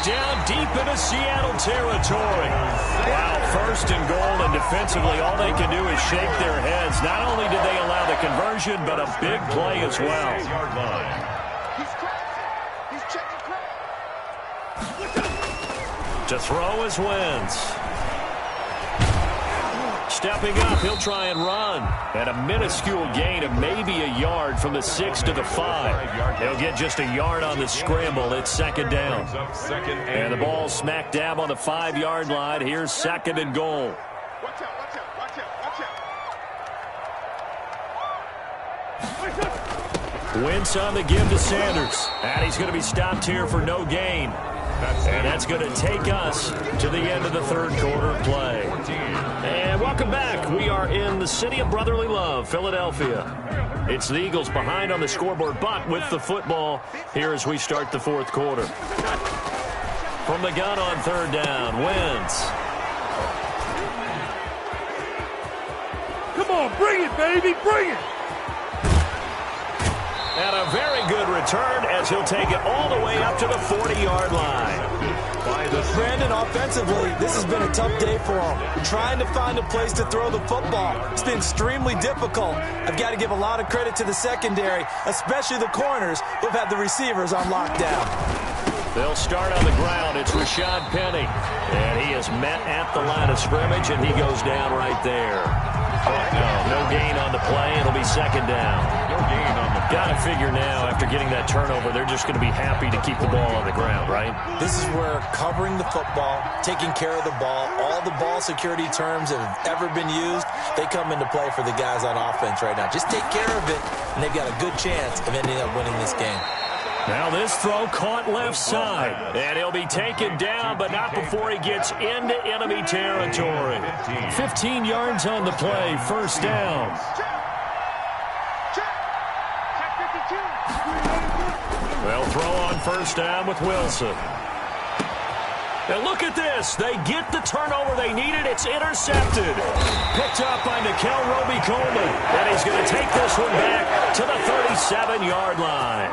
Down deep into Seattle territory. Wow, 1st and goal, and defensively all they can do is shake their heads. Not only did they allow the conversion, but a big play as well. To throw is Wentz. Stepping up, he'll try and run. And a minuscule gain of maybe a yard from the 6 to the 5. He'll get just a yard on the scramble. It's 2nd down. And the ball smack dab on the 5-yard line. Here's 2nd and goal. Wentz on the give to Sanders. And he's going to be stopped here for no gain. And that's going to take us to the end of the 3rd quarter play. And welcome back. We are in the city of brotherly love, Philadelphia. It's the Eagles behind on the scoreboard, but with the football here as we start the 4th quarter. From the gun on 3rd down, Wentz.
Come on, bring it, baby, bring it.
And a very good return as he'll take it all the way up to the 40-yard line.
Brandon, offensively, this has been a tough day for him. Trying to find a place to throw the football. It's been extremely difficult. I've got to give a lot of credit to the secondary, especially the corners who've had the receivers on lockdown.
They'll start on the ground. It's Rashad Penny. And he is met at the line of scrimmage, and he goes down right there. No gain on the play. It'll be 2nd down. No gain on the play. Got to figure now, after getting that turnover, they're just going to be happy to keep the ball on the ground, right?
This is where covering the football, taking care of the ball, all the ball security terms that have ever been used, they come into play for the guys on offense right now. Just take care of it, and they've got a good chance of ending up winning this game.
Now this throw caught left side, and he'll be taken down, but not before he gets into enemy territory. 15 yards on the play, 1st down. They'll throw on 1st down with Wilson. And look at this. They get the turnover they needed. It's intercepted. Picked up by Nickel Roby-Coleman. And he's going to take this one back to the 37-yard line.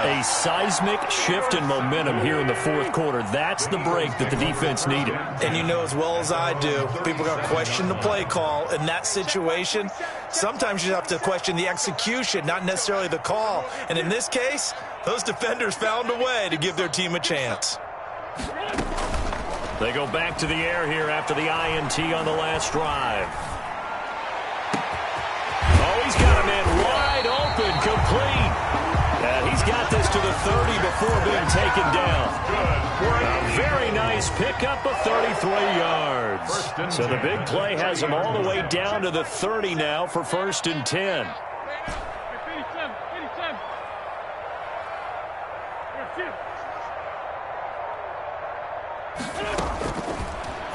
A seismic shift in momentum here in the 4th quarter. That's the break that the defense needed.
And you know as well as I do, people are going to question the play call in that situation. Sometimes you have to question the execution, not necessarily the call. And in this case, those defenders found a way to give their team a chance.
They go back to the air here after the INT on the last drive. Oh, he's got a man wide open, complete. And he's got this to the 30 before being taken down. A very nice pickup of 33 yards. So the big play has him all the way down to the 30 now for 1st and 10.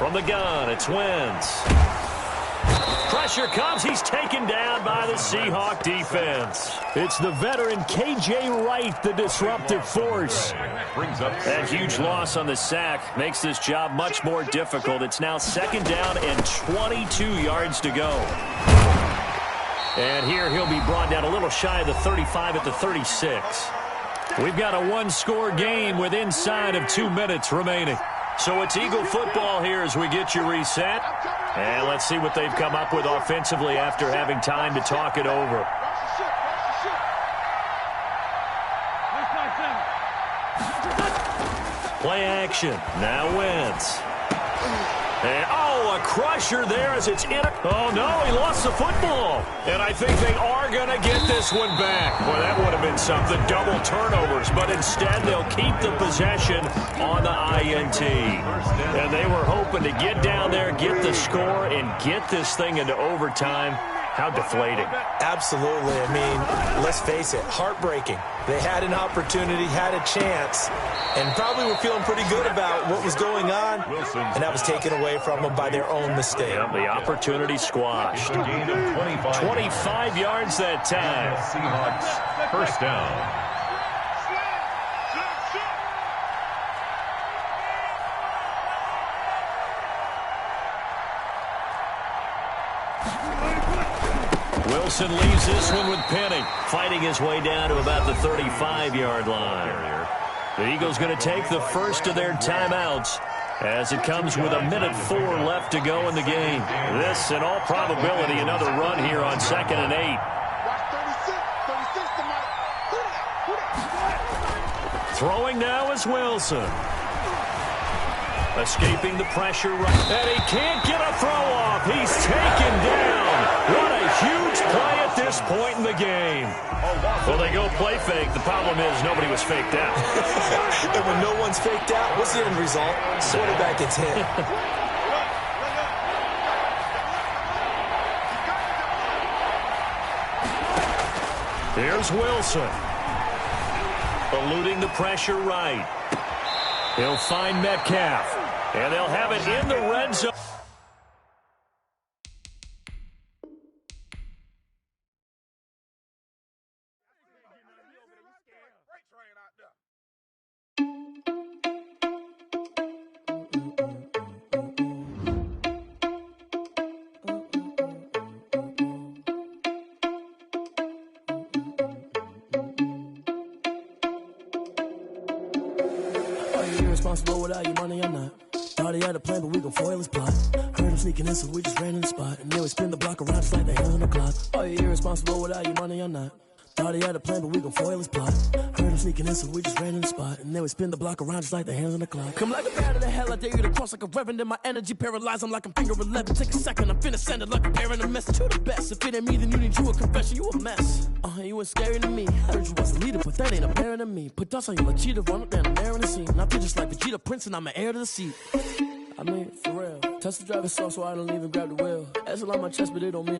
From the gun, it's Wentz. Pressure comes. He's taken down by the Seahawk defense. It's the veteran K.J. Wright, the disruptive force. That huge loss on the sack makes this job much more difficult. It's now 2nd down and 22 yards to go. And here he'll be brought down a little shy of the 35 at the 36. We've got a one-score game with inside of 2 minutes remaining. So it's Eagle football here as we get you reset. And let's see what they've come up with offensively after having time to talk it over. Play action. Now Wentz. And, a crusher there as it's in. Oh, no, he lost the football. And I think they are going to get this one back. Boy, that would have been something. Double turnovers. But instead, they'll keep the possession on the INT. And they were hoping to get down there, get the score, and get this thing into overtime. How deflating. Absolutely. I mean, let's face it, heartbreaking. They had an opportunity, had a chance, and probably were feeling pretty good about what was going on, and that was taken away from them by their own mistake. Yep, the opportunity squashed. 25 yards that time.
Seahawks, 1st down.
Wilson leaves this one with Penning, fighting his way down to about the 35-yard line. The Eagles going to take the first of their timeouts as it comes with 1:04 left to go in the game. This, in all probability, another run here on 2nd and 8. Throwing now is Wilson. Escaping the pressure, and he can't get a throw off. He's taken down. What a huge play at this point in the game. Well, they go play fake. The problem is nobody was faked out. And when no one's faked out, what's the end result? Quarterback gets hit. Here's Wilson. Eluding the pressure right. He'll find Metcalf. And they'll have it in the red zone.
Are you irresponsible without your money or not? Thought he had a plan, but we gon' foil his plot. Heard him sneaking in, so we just ran in the spot. And then we spin the block around just like the hands on the clock. Are you irresponsible without your money or not? Thought he had a plan, but we gon' foil his plot. Heard him sneaking in, so we just ran in the spot. And then we spin the block around just like the hands on the clock. Come like a bat of the hell, I dare you to cross like a reverend. In my energy paralyzed, I'm like I'm finger 11. Take a second, I'm finna send it like a parent a message to the best. If it ain't me, then you need you a confession, you a mess. You ain't scary to me. Heard you was a leader, but that ain't apparent to me. Put dust on you like cheetah, run up down the air in the scene. I feel just like Vegeta Prince, and I'm an heir to the seat. I mean, for real. Test the driver's soft so I don't even grab the wheel. That's a lot on my chest, but it don't mean